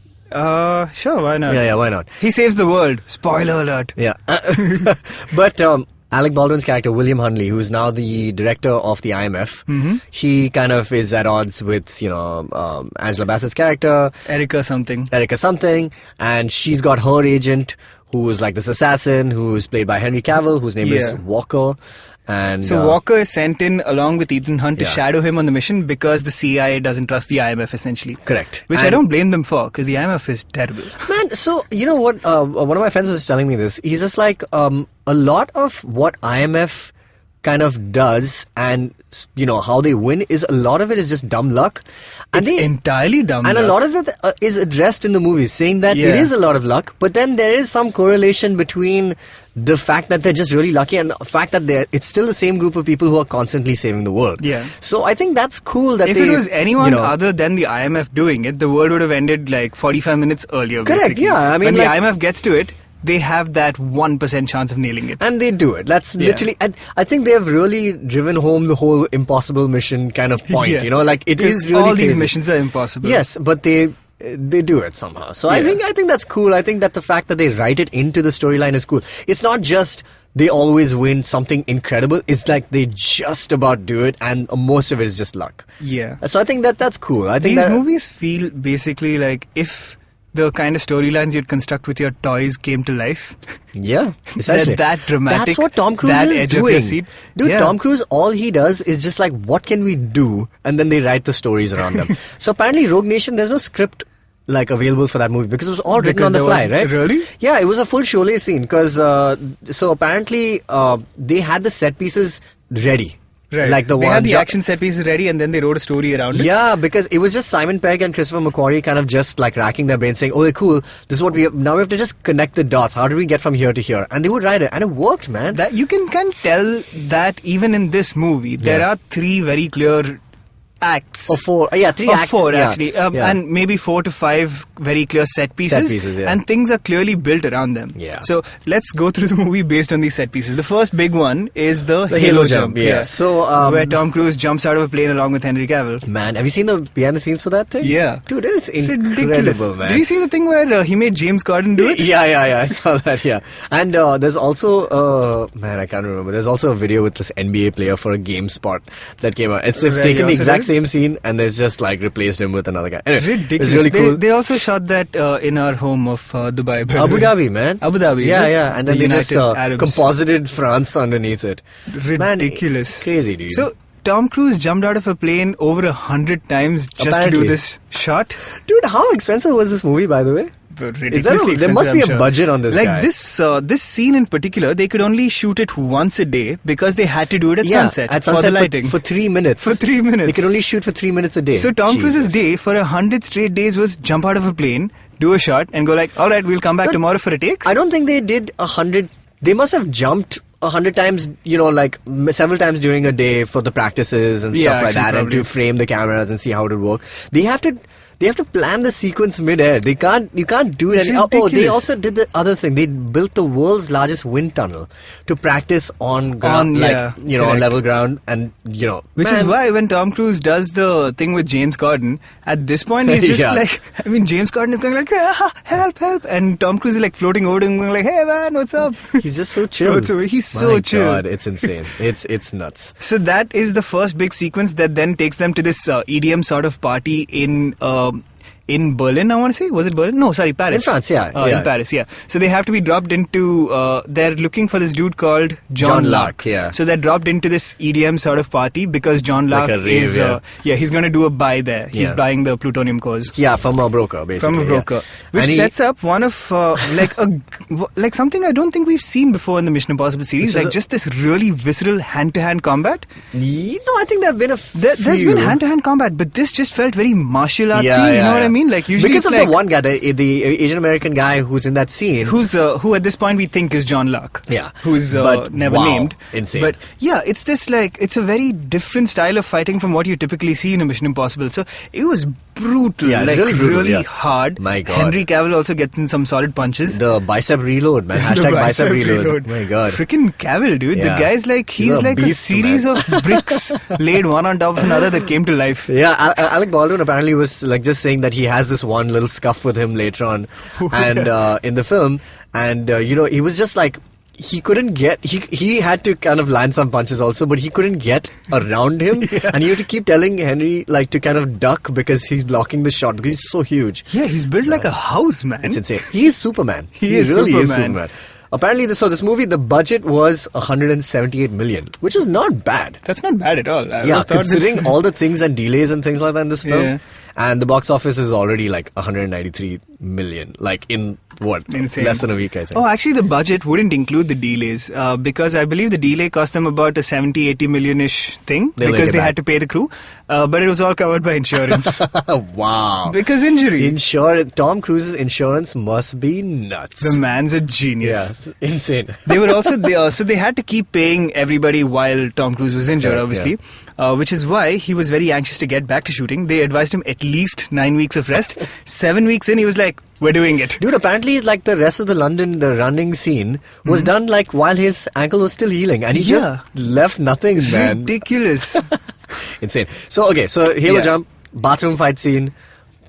Sure, why not? Yeah, why not? He saves the world. Spoiler alert. Yeah. But Alec Baldwin's character, William Hunley, who's now the director of the IMF, he kind of is at odds with, Angela Bassett's character. Erica something. And she's got her agent, who's like this assassin, who's played by Henry Cavill, whose name is Walker. And so Walker is sent in along with Ethan Hunt to shadow him on the mission because the CIA doesn't trust the IMF, essentially. Correct. Which I don't blame them for, because the IMF is terrible. Man, so you know what? One of my friends was telling me this. He's just like, a lot of what IMF kind of does and how they win is a lot of it is just dumb luck. And it's entirely dumb luck. And a lot of it is addressed in the movie, saying that it is a lot of luck, but then there is some correlation between the fact that they're just really lucky and the fact that it's still the same group of people who are constantly saving the world. Yeah. So I think that's cool that if it was anyone other than the IMF doing it, the world would have ended like 45 minutes earlier. Correct, basically. yeah. When the IMF gets to it, they have that 1% chance of nailing it. And they do it. That's literally... And I think they have really driven home the whole impossible mission kind of point. Like it is really all crazy. These missions are impossible. Yes, but they do it somehow. So I think that's cool. I think that the fact that they write it into the storyline is cool. It's not just they always win something incredible. It's like they just about do it, and most of it is just luck. Yeah. So I think that's cool. I think these movies feel basically like if the kind of storylines you'd construct with your toys came to life. Yeah, essentially. That dramatic. That's what Tom Cruise is doing. Dude, Tom Cruise, all he does is just like, what can we do? And then they write the stories around them. So apparently Rogue Nation, there's no script available for that movie because it was all written on the fly, right? Really? Yeah, it was a full Sholay scene because so apparently they had the set pieces ready. Right. Like they had the action set pieces ready and then they wrote a story around it. Yeah, because it was just Simon Pegg and Christopher McQuarrie kind of just like racking their brains saying, okay, cool, this is what we have. Now we have to just connect the dots. How do we get from here to here? And they would write it. And it worked, man. That you can kind of tell that even in this movie, there are three very clear acts. Or four. Yeah, three acts. Four, actually. And maybe 4 to 5 very clear set pieces. And things are clearly built around them. Yeah. So let's go through the movie based on these set pieces. The first big one is the Halo jump. Yeah. So, where Tom Cruise jumps out of a plane along with Henry Cavill. Man, have you seen the behind the scenes for that thing? Yeah. Dude, it's incredible, ridiculous. Man. Did you see the thing where he made James Corden do it? Yeah. I saw that, yeah. And there's also, man, I can't remember. There's also a video with this NBA player for a GameSpot that came out. They've taken the exact same scene and they've just like replaced him with another guy. Anyway, ridiculous. Really cool. They also shot that in our home of Dubai. Abu Dhabi, man. Abu Dhabi. Yeah. And then they just composited France underneath it. Ridiculous. Man, crazy, dude. So Tom Cruise jumped out of a plane over 100 times just to do this shot. Dude, how expensive was this movie, by the way? Ridiculously there must be a budget on this guy. This scene in particular, they could only shoot it once a day because they had to do it at sunset. At sunset for the lighting. For 3 minutes. For 3 minutes. They could only shoot for 3 minutes a day. So Tom Cruise's day for 100 straight days was jump out of a plane, do a shot, and go like, alright, we'll come back tomorrow for a take. I don't think they did 100. They must have jumped 100 times, like several times during a day for the practices and stuff like that, probably. and to frame the cameras and see how it would work. They have to plan the sequence mid-air. You can't do it. They also did the other thing. They built the world's largest wind tunnel to practice on ground, on level ground, and Which is why when Tom Cruise does the thing with James Corden, at this point he's just like, James Corden is going like, help, and Tom Cruise is like floating over him, going like, hey man, what's up? He's just so chill. He's so chill. God, it's insane. It's nuts. So that is the first big sequence that then takes them to this EDM sort of party in in Berlin, I want to say. Was it Berlin? No, sorry, Paris. In France, yeah. In Paris, yeah. So they have to be dropped into, they're looking for this dude called John Locke. Yeah. So they're dropped into this EDM sort of party because John Locke Like a rave, is, he's going to do a buy there. He's buying the plutonium cores. Yeah, from a broker, basically. From a broker. Which sets up one of, like something I don't think we've seen before in the Mission Impossible series. Like just this really visceral hand-to-hand combat. I think there have been There's been hand-to-hand combat, but this just felt very martial artsy, you know what I mean? Like usually because it's of like the one guy, the Asian American guy who's in that scene, who at this point we think is John Locke, who's never named. Insane. But yeah, it's this like it's a very different style of fighting from what you typically see in a Mission Impossible. So it was brutal, it's like really brutal, hard. My God, Henry Cavill also gets in some solid punches. The bicep reload, man. Hashtag bicep reload. My God, freaking Cavill, dude. The guy's like he's like beast, a series of bricks laid one on top of another that came to life. Yeah, Alec Baldwin apparently was like just saying that he has this one little scuff with him later on, and in the film, and he was just like. He couldn't get. He had to kind of land some punches also, but he couldn't get around him, and you have to keep telling Henry like to kind of duck because he's blocking the shot because he's so huge. Yeah, he's built like a house, man. It's insane. He is Superman. He really is Superman. Apparently, this movie, the budget was 178 million, which is not bad. That's not bad at all. Considering all the things and delays and things like that in this film. Yeah. And the box office is already like 193 million, like in Insane. less than a week, I think. Oh, actually the budget wouldn't include the delays because I believe the delay cost them about a 70-80 million-ish thing because they had to pay the crew, but it was all covered by insurance. Wow. Because injury. Tom Cruise's insurance must be nuts. The man's a genius. Yeah, insane. They were also, so they had to keep paying everybody while Tom Cruise was injured, obviously. Which is why he was very anxious to get back to shooting. They advised him at least 9 weeks of rest. 7 weeks in, he was like, we're doing it. Dude, apparently like the rest of the running scene was done like while his ankle was still healing. And he just left nothing, man. Ridiculous. Insane. So, okay, so here we jump. Bathroom fight scene.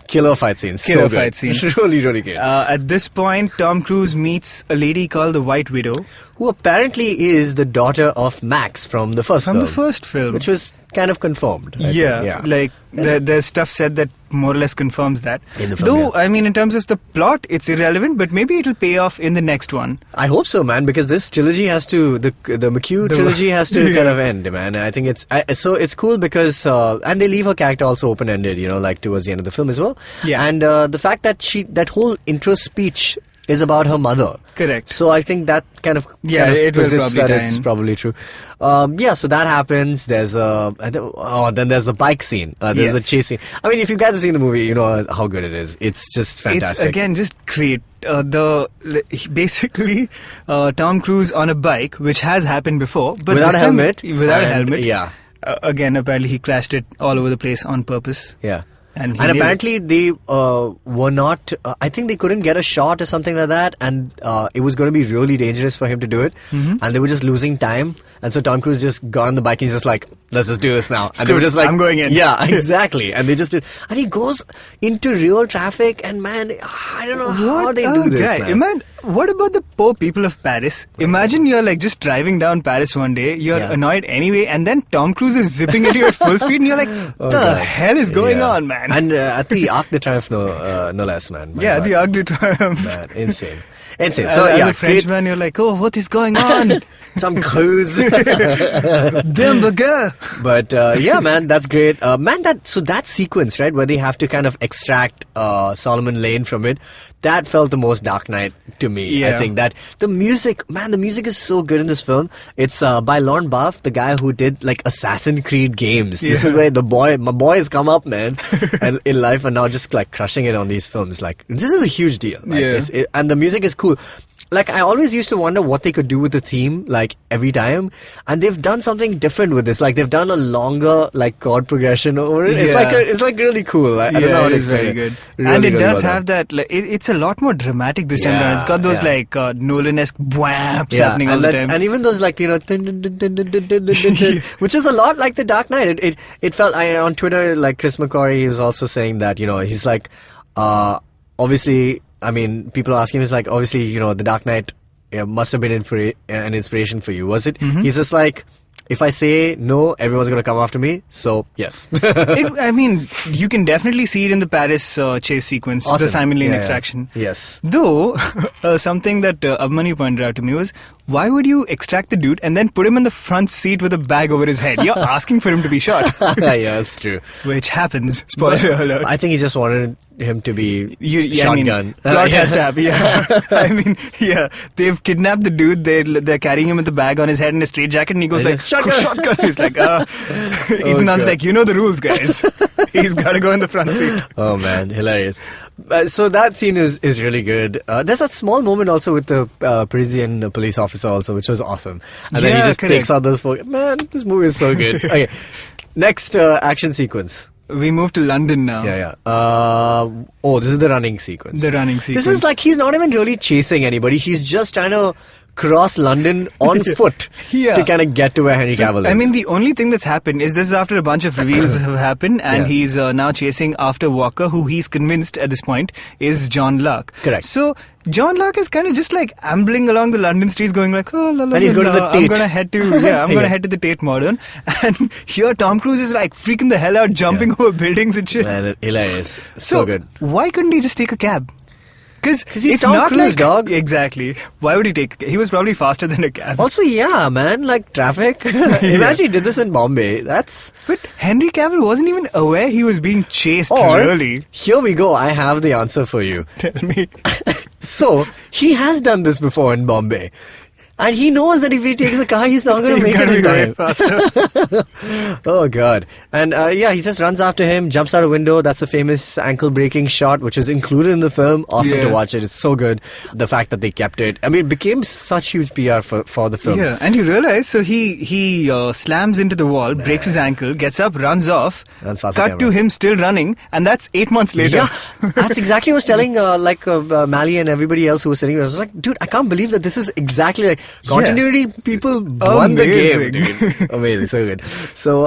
Killer fight scene. Fight scene. Really, really good. At this point, Tom Cruise meets a lady called the White Widow. Who apparently is the daughter of Max from the first film. From the first film. Which was kind of confirmed. Like there's stuff said that more or less confirms that. In the film, Though, I mean, in terms of the plot, it's irrelevant, but maybe it'll pay off in the next one. I hope so, man, because this trilogy has to, the McHugh trilogy has to kind of end, man. I think it's cool because, and they leave her character also open-ended, like towards the end of the film as well. Yeah. And the fact that that whole intro speech is about her mother. Correct. So I think that kind of it will probably that it's probably true. So that happens. There's then there's the bike scene. There's the chase scene. I mean, if you guys have seen the movie, you know how good it is. It's just fantastic. It's again just great. Basically Tom Cruise on a bike, which has happened before, but without a helmet. Without a helmet. Yeah. Again, apparently he crashed it all over the place on purpose. Yeah. And apparently they were not, I think they couldn't get a shot or something like that, and it was going to be really dangerous for him to do it, and they were just losing time, and so Tom Cruise just got on the bike and he's just like, let's just do this now. And they were just like, I'm going in. Yeah, exactly. And they just did, and he goes into real traffic, and man, I don't know how they do this, man. What about the poor people of Paris? Imagine you're like just driving down Paris one day, you're annoyed anyway, and then Tom Cruise is zipping at you at full speed, and you're like, the hell is going on, man? And at the Arc de Triomphe, no less, man. The Arc de Triomphe. Man, insane. So as a Frenchman, you're like, oh, what is going on? Tom Cruise. Hamburger. But man, that's great. That sequence, right, where they have to kind of extract Solomon Lane from it, that felt the most Dark Knight to me. Yeah. I think that the music is so good in this film. It's by Lorne Balfe, the guy who did like Assassin's Creed games. This is where my boy has come up, man, and in life, and now just like crushing it on these films. Like, this is a huge deal. Like, and the music is cool. Like, I always used to wonder what they could do with the theme, like, every time. And they've done something different with this. Like, they've done a longer, like, chord progression over it. It's like really cool. I don't know how to explain it. Good. Really, and it does have that, like, it's a lot more dramatic this time around. It's got those, like, Nolan-esque whamps happening all the time. And even those, like, which is a lot like The Dark Knight. It felt, on Twitter, like, Chris McCory, he was also saying that, he's like, obviously, I mean, people are asking him, it's like, obviously, The Dark Knight must have been an inspiration for you, was it? He's just like, if I say no, everyone's going to come after me. So, yes. I mean, you can definitely see it in the Paris chase sequence, Awesome. the Simon Lane Yeah, extraction. yeah. Yes. Though, something that Abmani pointed out to me was, why would you extract the dude and then put him in the front seat with a bag over his head? You're asking for him to be shot. Yeah, that's true. Which happens. Spoiler alert. I think he just wanted him to be shotgun. Plot has to happen, yeah. I mean, yeah. They've kidnapped the dude. They're carrying him with the bag on his head in a straitjacket, and he goes like, shotgun. He's like, Ethan Hunt's like, you know the rules, guys. He's got to go in the front seat. Oh man, hilarious. So that scene is really good. There's that small moment also with the Parisian police officer also, which was awesome. And then he just takes out those folk. Man, this movie is so good. Okay, next action sequence. We move to London now. Yeah. This is the running sequence. This is like he's not even really chasing anybody. He's just trying to cross London on foot to kind of get to where Henry Cavill is. I mean, the only thing that's happened is this is after a bunch of reveals have happened, and he's now chasing after Walker, who he's convinced at this point is John Locke. Correct. So John Locke is kind of just like ambling along the London streets, going like, oh, la, la, and he's going to the Tate. I'm gonna head to the Tate Modern, and here Tom Cruise is like freaking the hell out, jumping over buildings and shit. Man, hilarious. So good. Why couldn't he just take a cab? Because he's it's Tom not Cruise, like dog. Exactly. Why would he take? He was probably faster than a cab. Also, yeah, man, like traffic. Imagine he did this in Bombay. But Henry Cavill wasn't even aware he was being chased. Really. Here we go. I have the answer for you. Tell me. So he has done this before in Bombay. And he knows that if he takes a car, he's not going to make it in time. Faster. Oh, God. And he just runs after him, jumps out a window. That's the famous ankle-breaking shot, which is included in the film. Awesome to watch it. It's so good. The fact that they kept it. I mean, it became such huge PR for the film. Yeah, and you realize, so he slams into the wall, breaks his ankle, gets up, runs off. Cut to him still running, and that's 8 months later. Yeah, that's exactly what I was telling Mally and everybody else who was sitting there. I was like, dude, I can't believe that this is exactly like continuity. People won the game, dude. Amazing, so good. So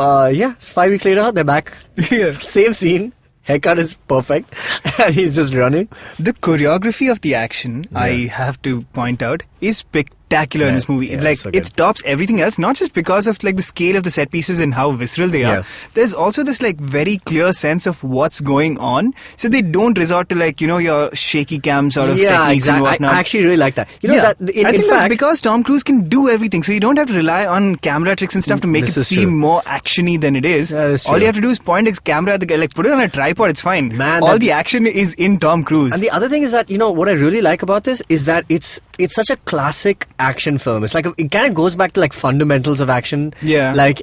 5 weeks later, they're back. Yeah. Same scene. Haircut is perfect. And he's just running. The choreography of the action, I have to point out, is spectacular in this movie. It tops everything else, not just because of like the scale of the set pieces and how visceral they are. There's also this like very clear sense of what's going on. So they don't resort to like, your shaky cam sort of techniques and whatnot. I actually really like that. I think that's because Tom Cruise can do everything. So you don't have to rely on camera tricks and stuff to make it seem more actiony than it is. All you have to do is point a camera at the guy, like put it on a tripod, it's fine. Man, all the action is in Tom Cruise. And the other thing is that, what I really like about this is that it's such a classic action film. It's like it kind of goes back to like fundamentals of action. Yeah. Like,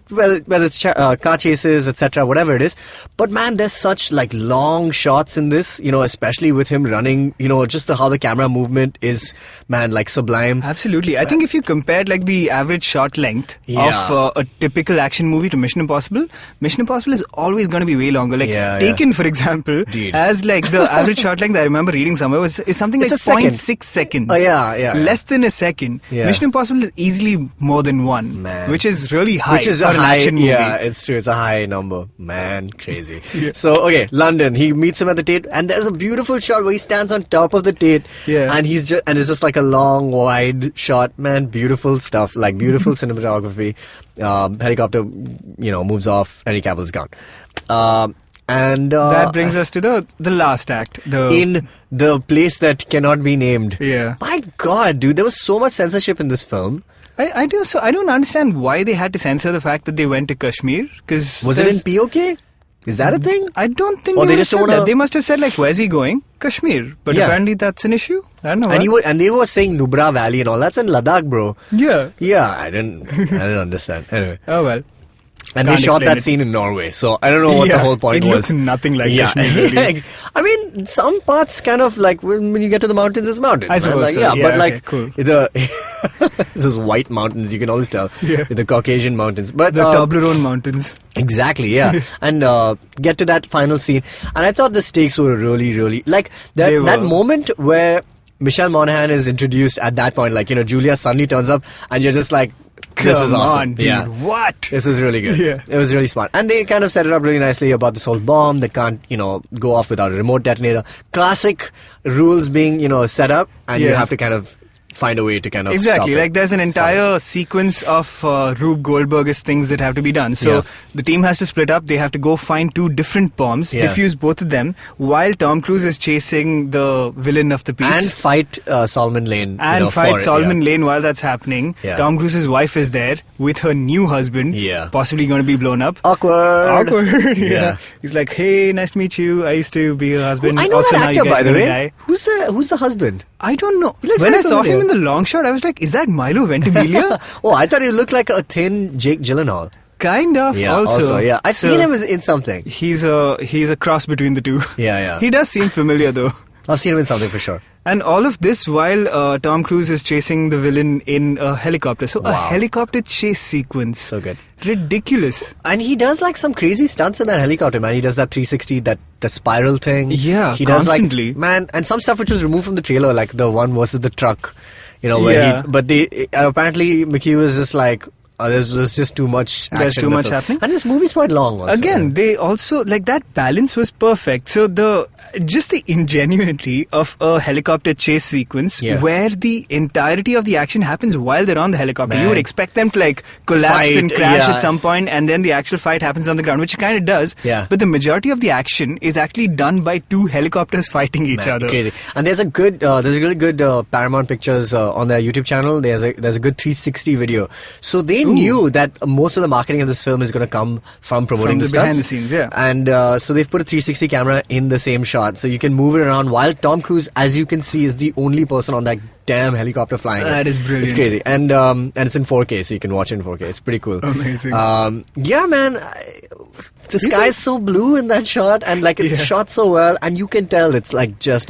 whether it's car chases, etc., whatever it is. But man, there's such like long shots in this, especially with him running, just how the camera movement is, man, like sublime. Absolutely. I think if you compared like the average shot length of a typical action movie to Mission Impossible is always going to be way longer. Like Taken, for example, as like the average shot length I remember reading somewhere is something like 0.6 seconds. Oh, yeah. Less than a second. Yeah. Mission Impossible is easily more than one, which is really high. Which is for an action movie. Yeah, it's true. It's a high number. Man, crazy. So, okay, London. He meets him at the Tate, and there's a beautiful shot where he stands on top of the Tate, and it's just like a long, wide shot. Man, beautiful stuff. Like beautiful cinematography. Helicopter, moves off. Henry Cavill's gone. And that brings us to the last act. In the place that cannot be named. Yeah. My God, dude, there was so much censorship in this film. I don't understand why they had to censor the fact that they went to Kashmir. Was it in POK? Is that a thing? I don't think they just said that. They must have said like, where's he going? Kashmir. But apparently that's an issue. I don't know. And they were saying Nubra Valley and all. That's in Ladakh, bro. Yeah. Yeah, I didn't understand. Anyway. Oh well. And they shot that scene in Norway, so I don't know what the whole point was. It looks nothing like Kashmir, really. I mean, some parts kind of like when you get to the mountains, it's mountains. I suppose so. Cool. Those white mountains, you can always tell. Yeah. The Caucasian mountains. But the Toblerone mountains. Exactly, yeah. And get to that final scene. And I thought the stakes were really, really... Like, that moment where Michelle Monaghan is introduced at that point, like, Julia suddenly turns up and you're just like... This is awesome. On, dude. Yeah. What? This is really good. Yeah. It was really smart. And they kind of set it up really nicely about this whole bomb that can't, go off without a remote detonator. Classic rules being, set up, and you have to kind of find a way to kind of Exactly. stop Like there's an entire sequence of Rube Goldberg's things that have to be done. So Yeah. the team has to split up. They have to go find 2 different bombs, Yeah. defuse both of them, while Tom Cruise is chasing the villain of the piece. and fight Solomon Lane. And for fight it, Solomon yeah. Lane while that's happening. Yeah. Tom Cruise's wife is there with her new husband, Yeah. possibly going to be blown up. Awkward. yeah. Yeah. He's like, hey, nice to meet you. I used to be your husband. I know also, that now actor, you guys by the are way. gonna die. Who's the husband? I don't know. looks When I very saw him familiar. in the long shot, I was like, is that Milo Ventimiglia? Oh, I thought he looked like a thin Jake Gyllenhaal. Kind of. Yeah, also. yeah. I've So, seen him in something. He's a cross between the two. Yeah. He does seem familiar though. I've seen him in something for sure. And all of this while Tom Cruise is chasing the villain in a helicopter. So a Wow. helicopter chase sequence. So good. Ridiculous. And he does like some crazy stunts in that helicopter, man. He does that 360, the spiral thing. Yeah, he constantly. does like, man, and some stuff which was removed from the trailer, like the one versus the truck. You know, where Yeah. but apparently McHugh was just like, there's just too much action. There's too in the much film. happening. And this movie's quite long also. Again, they also, like, that balance was perfect. So the ingenuity of a helicopter chase sequence Yeah. where the entirety of the action happens while they're on the helicopter. Man. You would expect them to like collapse Fight, and crash yeah. at some point, and then the actual fight happens on the ground, which it kind of does. Yeah. But the majority of the action is actually done by 2 helicopters fighting each Man, other. crazy. And there's a really good Paramount Pictures on their YouTube channel. There's a good 360 video. So they knew that most of the marketing of this film is going to come from promoting From the stunts. behind the scenes, yeah. And so they've put a 360 camera in the same shot, so you can move it around. While Tom Cruise, as you can see, is the only person on that damn helicopter flying. That is brilliant. It's crazy, and it's in 4K, so you can watch it in 4K. It's pretty cool. Amazing. Yeah, man. The sky is so blue in that shot, and like it's Yeah. shot so well, and you can tell it's like just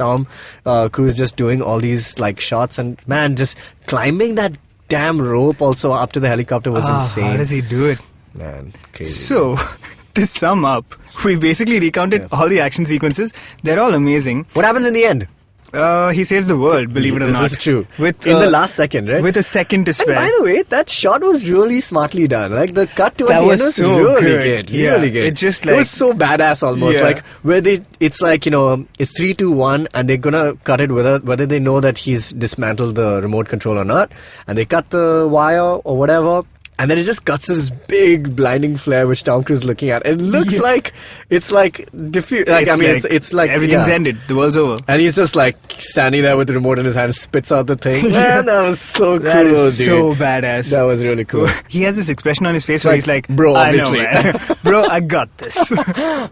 Cruise just doing all these like shots, and man, just climbing that damn rope also up to the helicopter was insane. How does he do it? Man, crazy. So, to sum up, we basically recounted all the action sequences. They're all amazing. What happens in the end? He saves the world, believe it or not. This is true. With, in the last second, right? With a second to And spare. by the way, that shot was really smartly done. Like the cut towards That the was end was so really good. good. Yeah. Really good. It just it like- was so badass almost. Yeah. Like where it's like, you know, it's 3, 2, 1 and they're gonna cut it whether they know that he's dismantled the remote control or not. And they cut the wire or whatever. And then it just cuts to this big blinding flare which Tom Cruise is looking at. It looks like it's like diffuse. Like, it's like everything's yeah. ended. The world's over. And he's just like standing there with the remote in his hand, spits out the thing. Man, that was so cool, That is dude. so badass. That was really cool. He has this expression on his face where Like, he's like, bro, I know, obviously." man. Bro, I got this.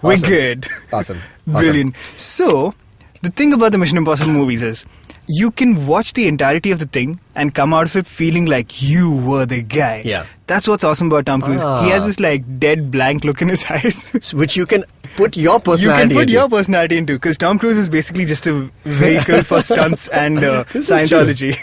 We're good. Awesome. Brilliant. So, the thing about the Mission Impossible movies is, you can watch the entirety of the thing and come out of it feeling like you were the guy. Yeah. That's what's awesome about Tom Cruise. Ah. He has this like dead blank look in his eyes. Which you can put your You personality can put into. your personality into, because Tom Cruise is basically just a vehicle for stunts and This is Scientology.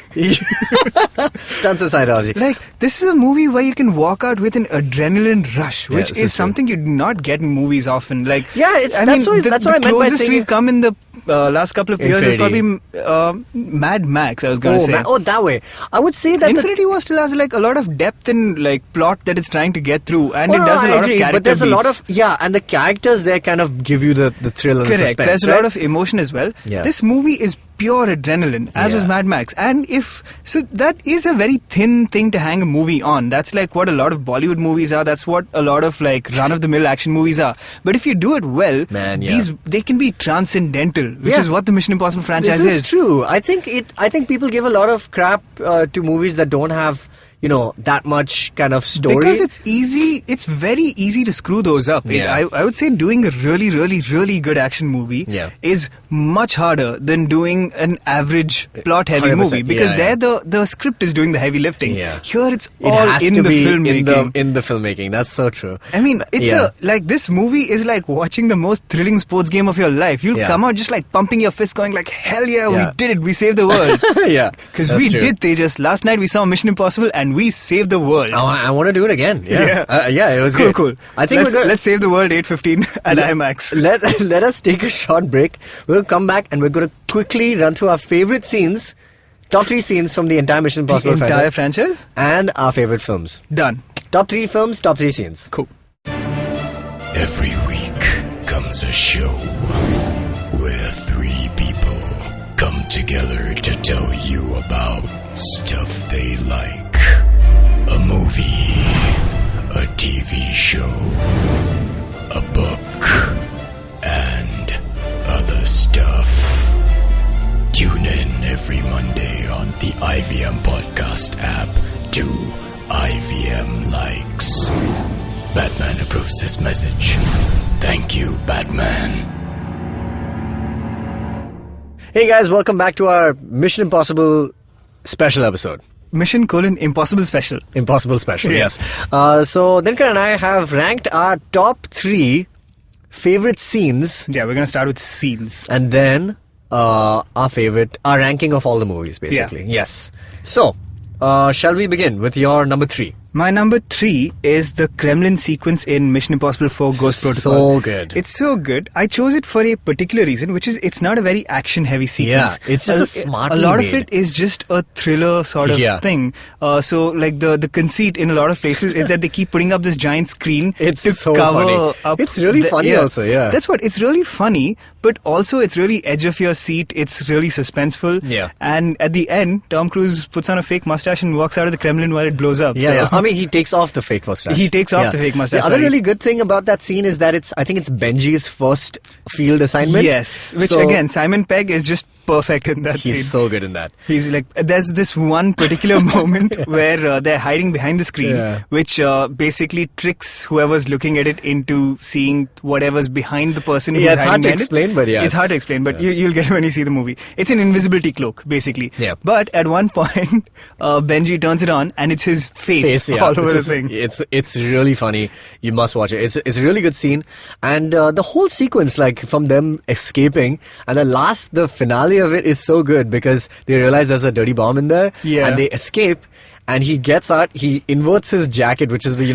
Stunts and Scientology. Like, this is a movie where you can walk out with an adrenaline rush, Yeah, which this is is true. something you do not get in movies often. Like, Yeah, that's what I meant by the closest saying- we've come in the last couple of years is Infinity. probably Mad Max, I was going to say. That way. I would say that Infinity War still has like a lot of depth and like plot that it's trying to get through, and it does a I lot agree, of character but there's a lot beats. of and the characters there kind of give you the thrill and the Correct. suspense. There's a right? lot of emotion as well. Yeah. This movie is pure adrenaline, as was Yeah. Mad Max. And that is a very thin thing to hang a movie on. That's like what a lot of Bollywood movies are. That's what a lot of like run-of-the-mill action movies are. But if you do it well, Man, yeah. they can be transcendental, which Yeah. is what the Mission Impossible franchise This is true. I think people give a lot of crap to movies that don't have, you know, that much kind of story. Because it's easy, it's very easy to screw those up. Yeah. I would say doing a really, really, really good action movie Yeah. is much harder than doing an average plot-heavy 100%, movie, because yeah, there the script is doing the heavy lifting. Yeah. Here it's it all has in to the be filmmaking. in the filmmaking. That's so true. I mean, it's Yeah. like this movie is like watching the most thrilling sports game of your life. You'll Yeah. come out just like pumping your fist, going like, "Hell yeah, Yeah. we did it! We saved the world!" Yeah, Because that's we true. did, Tejas. Last night we saw Mission Impossible and we saved the world. I want to do it again. Yeah, it was good. Cool. I think let's save the world 8:15 at IMAX. Let us take a short break. We'll come back and we're going to quickly run through our favorite scenes, top 3 scenes from the entire Mission Impossible The entire franchise? and our favorite films. Done. Top 3 films, top 3 scenes. Cool. Every week comes a show where 3 people come together to tell you about stuff they like. A movie, a TV show, a book, and other stuff. Tune in every Monday on the IVM Podcast app to IVM Likes. Batman approves this message. Thank you, Batman. Hey guys, welcome back to our Mission Impossible special episode. Mission: Impossible Special. Impossible Special, Yeah. yes. So Dinkar and I have ranked our top 3 favorite scenes, Yeah, we're going to start with scenes. and then our ranking of all the movies, basically. Yes. So, shall we begin with your number 3? My number 3 is the Kremlin sequence in Mission Impossible 4 Ghost Protocol. So good. It's so good. I chose it for a particular reason, which is it's not a very action-heavy sequence. Yeah, it's just a smartly A lot made. of it is just a thriller sort of Yeah. thing. So, like the conceit in a lot of places is that they keep putting up this giant screen It's to so cover funny. up. It's really funny also, yeah. That's what. It's really funny, but also it's really edge of your seat. It's really suspenseful. Yeah. And at the end, Tom Cruise puts on a fake mustache and walks out of the Kremlin while it blows up. Yeah, So- yeah. I mean, he takes off the fake mustache. He takes off the fake mustache, The other sorry. really good thing about that scene is that I think it's Benji's first field assignment. Yes, which So, again, Simon Pegg is just perfect in that scene. he's so good in that. He's like, there's this one particular moment where they're hiding behind the screen, Yeah. which basically tricks whoever's looking at it into seeing whatever's behind the person who's Yeah, it's hiding hard to behind it. explain, but yeah, It's hard to explain, but you'll get it when you see the movie. It's an invisibility cloak, basically. Yeah. But at one point, Benji turns it on, and it's his face Yeah, all over which the is- thing. It's really funny. You must watch it. It's a really good scene, and the whole sequence, like from them escaping, and the finale of it is so good because they realize there's a dirty bomb in there, Yeah. and they escape. And he gets out, he inverts his jacket, which is the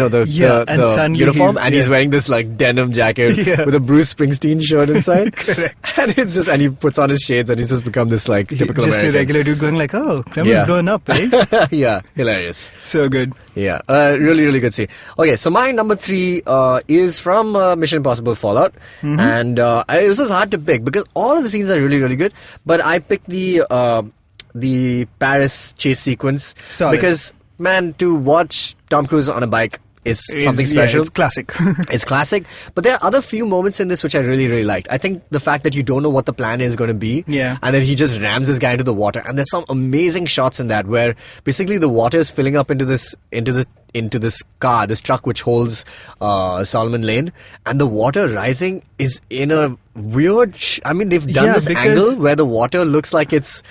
and suddenly uniform, and he's yeah. wearing this like denim jacket Yeah. with a Bruce Springsteen shirt inside. Correct. And he puts on his shades and he's just become this like typical Just American. a regular dude going like, oh, Kremlin's Yeah. blowing up, eh? Yeah, hilarious. So good. Yeah, really, really good scene. Okay, so my number 3 is from Mission Impossible Fallout, and it was just hard to pick because all of the scenes are really, really good. But I picked the Paris chase sequence Solid. because, man, to watch Tom Cruise on a bike is something special. Yeah, it's classic. It's classic, but there are other few moments in this which I really, really liked. I think the fact that you don't know what the plan is going to be, Yeah. and then he just rams this guy into the water, and there's some amazing shots in that where basically the water is filling up into this truck which holds Solomon Lane, and the water rising is in a weird. I mean, they've done Yeah, this because- angle where the water looks like it's.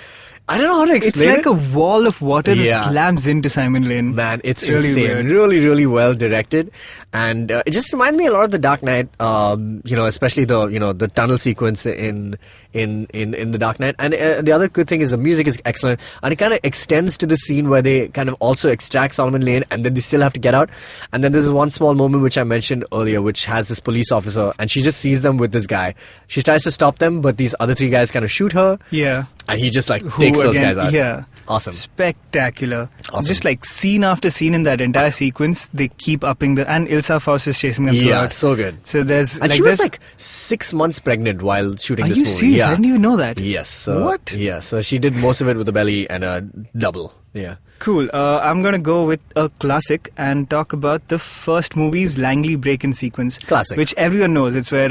I don't know how to It's explain like it. a wall of water Yeah. that slams into Simon Lane. Man, it's really insane. weird. Really, really well directed, and it just reminded me a lot of The Dark Knight. Especially the tunnel sequence in The Dark Knight. And the other good thing is the music is excellent, and it kind of extends to the scene where they kind of also extract Solomon Lane, and then they still have to get out. And then there's one small moment which I mentioned earlier, which has this police officer, and she just sees them with this guy. She tries to stop them, but these other 3 guys kind of shoot her. Yeah. And he just like Who takes those again- guys out. Yeah. Awesome. Spectacular. Awesome. Just like scene after scene in that entire sequence, they keep upping and Ilsa Faust is chasing them Yeah, throughout. so good. So there's And she was like 6 months pregnant while shooting Are this you movie. serious? Yeah. I didn't even know that. Yes. So, What? Yeah. So she did most of it with a belly and a double. Yeah. Cool. I'm going to go with a classic and talk about the first movie's Langley break-in sequence. Classic. Which everyone knows. It's where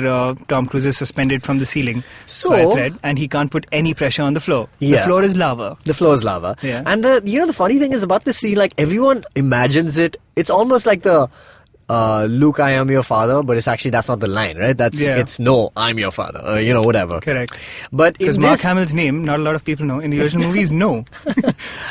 Tom Cruise is suspended from the ceiling So- by a thread and he can't put any pressure on the floor. Yeah. The floor is lava. The floor is lava. Yeah. And the funny thing is about this scene, like everyone imagines it. It's almost like the Luke, I am your father, but it's actually, that's not the line, right? It's no, I'm your father, whatever. Correct. But Because in Mark this, Hamill's name, not a lot of people know. In the original movie is No.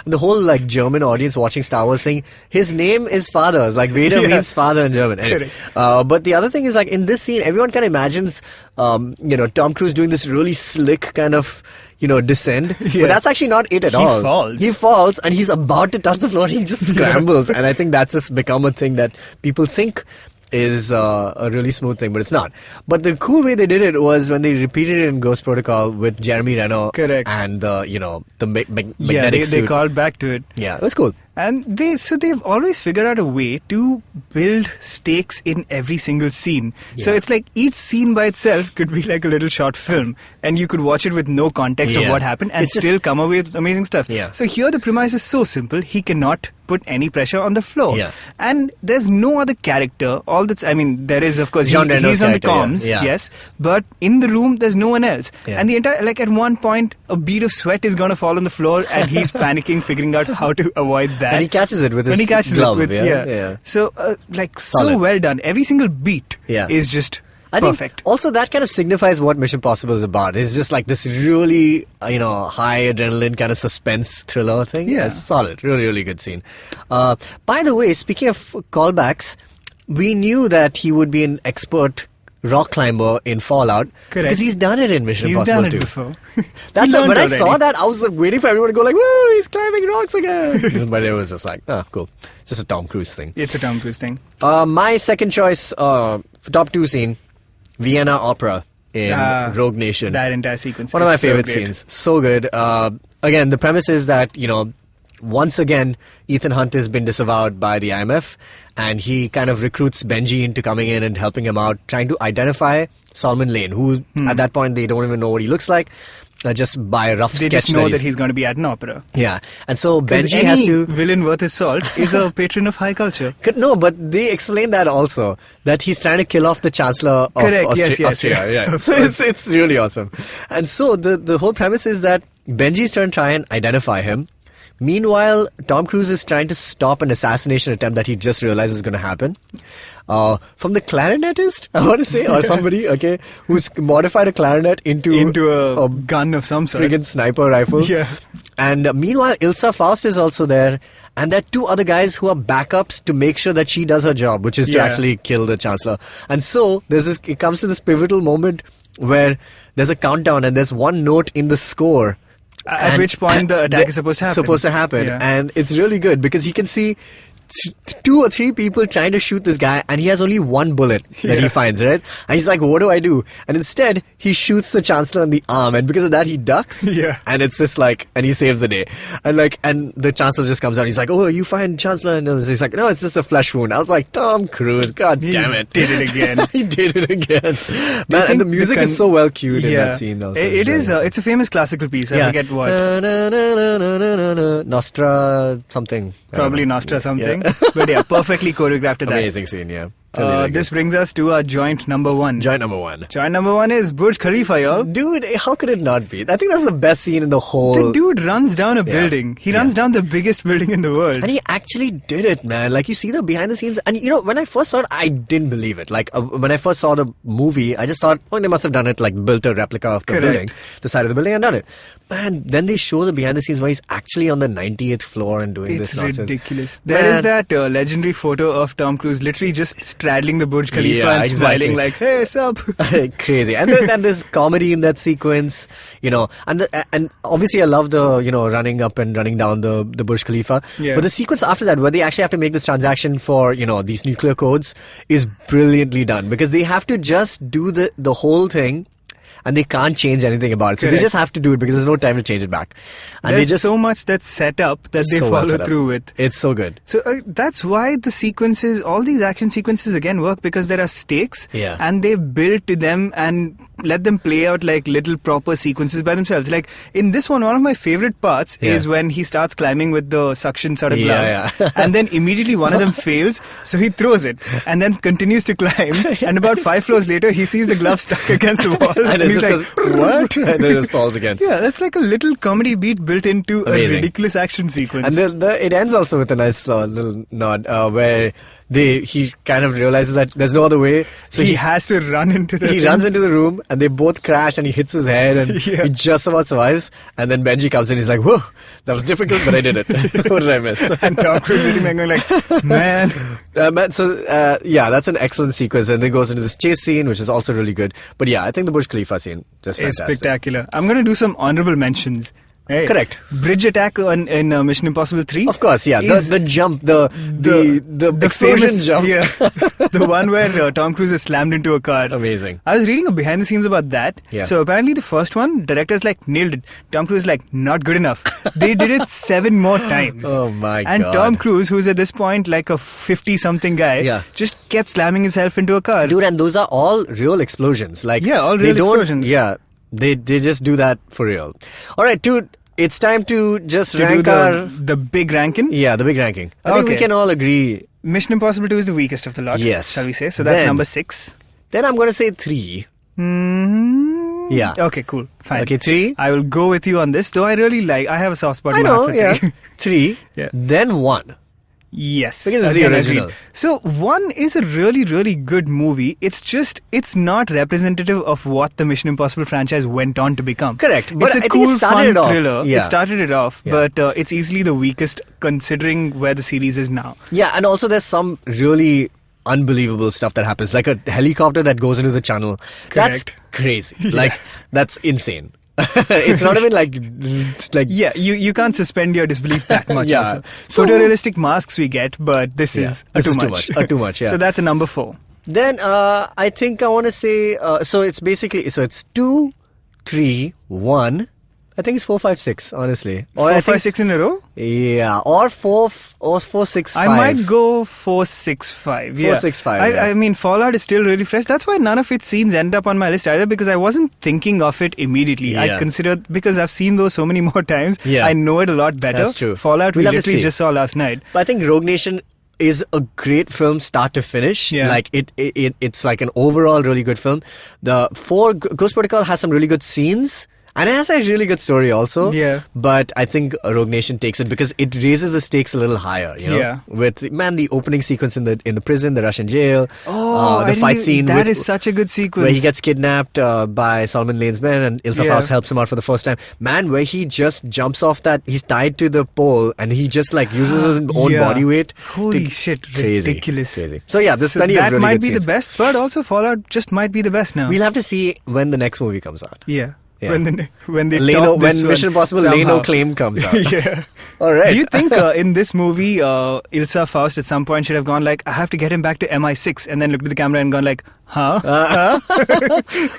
the whole like German audience watching Star Wars saying his name is father, like Vader Yeah. means father in German. Anyway, but the other thing is like in this scene, everyone kind of imagines, Tom Cruise doing this really slick kind of, descend. Yeah. But that's actually not it at all. falls. He falls and he's about to touch the floor and he just scrambles. And I think that's just become a thing that people think is a really smooth thing, but it's not. But the cool way they did it was when they repeated it in Ghost Protocol with Jeremy Renner. Correct. And the magnetic Yeah, they suit. called back to it. Yeah, it was cool. And they've always figured out a way to build stakes in every single scene. So it's like each scene by itself could be like a little short film, and you could watch it with no context of what happened and still come away with amazing stuff. So here the premise is so simple. He cannot put any pressure on the floor. And there's no other character. There is, of course, he's on the comms, yes, but in the room there's no one else. And the entire, like, at one point a bead of sweat is going to fall on the floor and he's panicking, figuring out how to avoid that. And he catches it with his glove. So so well done. Every single beat is just perfect. Think also that kind of signifies what Mission Impossible is about. It's just like this really, high adrenaline kind of suspense thriller thing. Yeah, it's solid. Really, really good scene. By the way, speaking of callbacks, we knew that he would be an expert rock climber in Fallout. Correct. Because he's done it in Mission He's Impossible done it 2. before. That's when I saw that, I was like waiting for everyone to go like, woo, he's climbing rocks again. But it was just like, oh, cool. Just a Tom Cruise thing. It's a Tom Cruise thing. My second choice, top 2 scene, Vienna Opera in Rogue Nation. That entire sequence. One of my favorite scenes. So good. Again, the premise is that, once again, Ethan Hunt has been disavowed by the IMF, and he kind of recruits Benji into coming in and helping him out, trying to identify Solomon Lane, who at that point they don't even know what he looks like. Just by a rough sketch. They just know that he's going to be at an opera. Yeah. And so Benji has to... villain worth his salt is a patron of high culture. No, but they explain that also. That he's trying to kill off the Chancellor of Austria. Yeah. So it's really awesome. And so the whole premise is that Benji's trying to try and identify him. Meanwhile, Tom Cruise is trying to stop an assassination attempt that he just realized is going to happen. From the clarinetist, I want to say, or somebody, okay, who's modified a clarinet into a gun of some sort. Friggin' sniper rifle. Yeah. And meanwhile, Ilsa Faust is also there. And there are 2 other guys who are backups to make sure that she does her job, which is to actually kill the Chancellor. And so, it comes to this pivotal moment where there's a countdown and there's one note in the score. At which point the attack is supposed to happen. Yeah. And it's really good because he can see 2 or 3 people trying to shoot this guy, and he has only 1 bullet that he finds, right? And he's like, what do I do? And instead, he shoots the Chancellor in the arm, and because of that, he ducks. Yeah. And it's just like, and he saves the day. And the Chancellor just comes out, he's like, oh, you find Chancellor? And he's like, no, it's just a flesh wound. I was like, Tom Cruise, god damn it. He did it again. He did it again. Man, and the music is so well cued in that scene. Also. It is, it's a famous classical piece. I forget what. Nostra something. Probably Nostra something. But yeah, perfectly choreographed to that. Amazing scene, yeah. This brings us to our joint number 1. Joint number 1. Joint number 1 is Burj Khalifa, y'all. Dude, how could it not be? I think that's the best scene in the whole... The dude runs down a building. He runs down the biggest building in the world. And he actually did it, man. Like, you see the behind the scenes... And, when I first saw it, I didn't believe it. Like, when I first saw the movie, I just thought, oh, they must have done it, like, built a replica of the building. The side of the building and done it. Man, then they show the behind the scenes where he's actually on the 90th floor and doing this nonsense. It's ridiculous. There is that legendary photo of Tom Cruise literally just straddling the Burj Khalifa and smiling like, hey, sup? Crazy. And there's comedy in that sequence, and obviously I love the, running up and running down the Burj Khalifa. Yeah. But the sequence after that, where they actually have to make this transaction for, these nuclear codes is brilliantly done because they have to just do the whole thing. And they can't change anything about it. So they just have to do it because there's no time to change it back. And there's so much that's set up that they follow through with. It's so good. So that's why the sequences, all these action sequences again work because there are stakes. Yeah. And they build to them and let them play out like little proper sequences by themselves. Like in this one of my favorite parts is when he starts climbing with the suction sort of gloves. Yeah. And then immediately one of them fails. So he throws it and then continues to climb. And about 5 floors later, he sees the glove stuck against the wall. And he's like, what? And then it just falls again. Yeah, that's like a little comedy beat built into a ridiculous action sequence. And it ends also with a nice little nod where he kind of realizes that there's no other way. So he has to run into the He runs into the room and they both crash and he hits his head and he just about survives. And then Benji comes in, he's like, whoa, that was difficult, but I did it. What did I miss? And Tom Cruise sitting there going like, man. That's an excellent sequence. And then goes into this chase scene, which is also really good. But yeah, I think the Burj Khalifa scene, just fantastic. It's spectacular. I'm going to do some honorable mentions. Hey. Correct. Bridge attack in Mission Impossible 3. Of course, yeah. The jump, the explosion famous jump. Yeah, the one where Tom Cruise is slammed into a car. Amazing. I was reading a behind the scenes about that. Yeah. So apparently the first one, directors like nailed it. Tom Cruise like not good enough. They did it 7 more times. Oh my and God. Tom Cruise, who's at this point like a 50-something guy, Yeah. just kept slamming himself into a car. Dude, and those are all real explosions. Like, Yeah, all they real don't- explosions. Yeah, they just do that for real. All right, dude, it's time to just to do rank our... the big ranking. Yeah, the big ranking. I think we Okay. can all agree. Mission Impossible 2 is the weakest of the lot. Yes. Shall we say? So that's Then- number 6. Then I'm going to say 3. Mm-hmm. Yeah. Okay, cool. Fine. Okay, 3. I will go with you on this, though I have a soft spot I in my know, heart for yeah. 3. 3. Yeah. Then 1. Yes. Because it's the Again, original. agreed. So 1 is a really, really good movie. It's not representative of what the Mission Impossible franchise went on to become. Correct. But It's I a think cool, it started fun it off. thriller. Yeah. It started it off, Yeah. but it's easily the weakest considering where the series is now. Yeah, and also there's some really unbelievable stuff that happens. Like a helicopter that goes into the channel. That's Correct. crazy. Like, that's insane. It's not even like Yeah, you can't suspend your disbelief that much. Yeah. Also. So- Photorealistic masks we get, but this is this too is much. too much, yeah. So that's a number 4. Then I think I want to say so it's basically 2, 3, 1. I think it's 4, 5, 6. Honestly, 4, I 5, think 6 in a row. Yeah, or 4, 6, 5. I might go 4, 6, 5. Yeah. 4, 6, 5, yeah. I mean, Fallout is still really fresh. That's why none of its scenes end up on my list either, because I wasn't thinking of it immediately. Yeah. I considered, because I've seen those so many more times. Yeah. I know it a lot better. That's true. Fallout We'll we have to literally see. just saw last night. But I think Rogue Nation is a great film start to finish. Yeah. Like it's like an overall really good film. The Ghost Protocol has some really good scenes. And it has a really good story also. Yeah. But I think Rogue Nation takes it because it raises the stakes a little higher. You know? Yeah. With the opening sequence in the prison, the Russian jail. Oh, the fight scene. That with- is such a good sequence. where he gets kidnapped by Solomon Lane's men and Ilsa Yeah. Faust helps him out for the first time. Man, where he just jumps off that, he's tied to the pole and he just like uses his own Yeah. body weight. Holy shit, Crazy. ridiculous. Crazy. So yeah, there's So plenty of that really might good be scenes. the best, but also Fallout just might be the best now. We'll have to see when the next movie comes out. Yeah. Yeah. When they Leno, top this when one Mission Impossible somehow. Leno claim comes out. Yeah. All right. Do you think in this movie, Ilsa Faust at some point should have gone like, I have to get him back to MI6, and then looked at the camera and gone like, huh?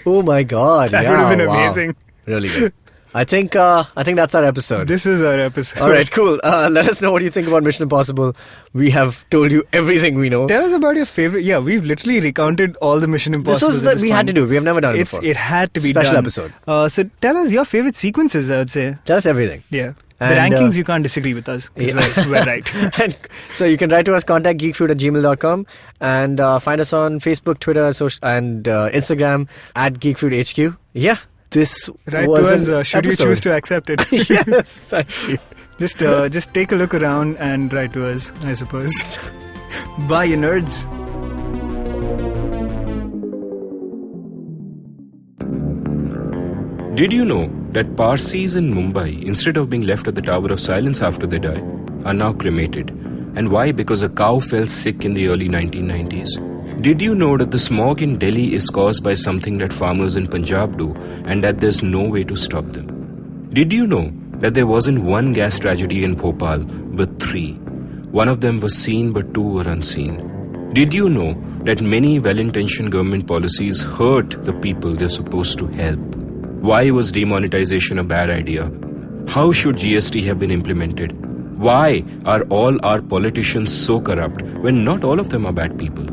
Oh my God! That yeah, would have been wow. amazing. Really good. I think that's our episode. This is our episode. All right, cool. Let us know what you think about Mission Impossible. We have told you everything we know. Tell us about your favorite. Yeah, we've literally recounted all the Mission Impossible. This was we had to do. We have never done it before. It had to be Special done. episode. So tell us your favorite sequences, I would say. Tell us everything. Yeah. And, the rankings, you can't disagree with us. 'Cause we're right. And so you can write to us, contact geekfood@gmail.com, and find us on Facebook, Twitter, and Instagram @geekfoodhq. Yeah, this Write was to us, an should you episode. choose to accept it. Yes, thank you. Just take a look around and write to us, I suppose. Bye, you nerds. Did you know that Parsis in Mumbai, instead of being left at the Tower of Silence after they die, are now cremated? And why? Because a cow fell sick in the early 1990s. Did you know that the smog in Delhi is caused by something that farmers in Punjab do and that there's no way to stop them? Did you know that there wasn't one gas tragedy in Bhopal, but 3? One of them was seen, but 2 were unseen. Did you know that many well-intentioned government policies hurt the people they're supposed to help? Why was demonetization a bad idea? How should GST have been implemented? Why are all our politicians so corrupt when not all of them are bad people?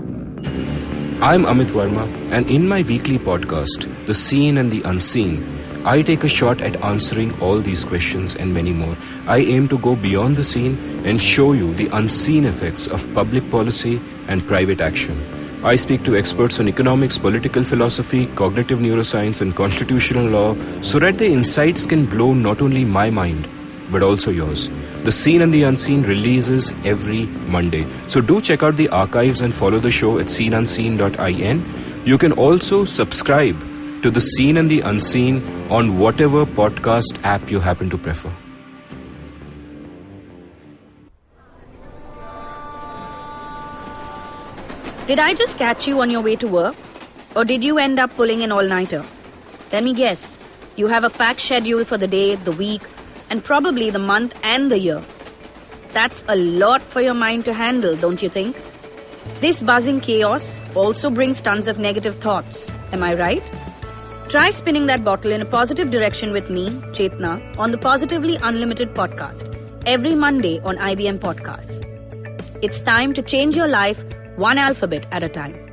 I'm Amit Verma, and in my weekly podcast, The Seen and the Unseen, I take a shot at answering all these questions and many more. I aim to go beyond the scene and show you the unseen effects of public policy and private action. I speak to experts on economics, political philosophy, cognitive neuroscience, and constitutional law so that their insights can blow not only my mind, but also yours. The Seen and the Unseen releases every Monday. So do check out the archives and follow the show at seenunseen.in. You can also subscribe to The Seen and the Unseen on whatever podcast app you happen to prefer. Did I just catch you on your way to work? Or did you end up pulling an all-nighter? Let me guess. You have a packed schedule for the day, the week, and probably the month and the year. That's a lot for your mind to handle, don't you think? This buzzing chaos also brings tons of negative thoughts. Am I right? Try spinning that bottle in a positive direction with me, Chetna, on the Positively Unlimited podcast, every Monday on IVM Podcasts. It's time to change your life one alphabet at a time.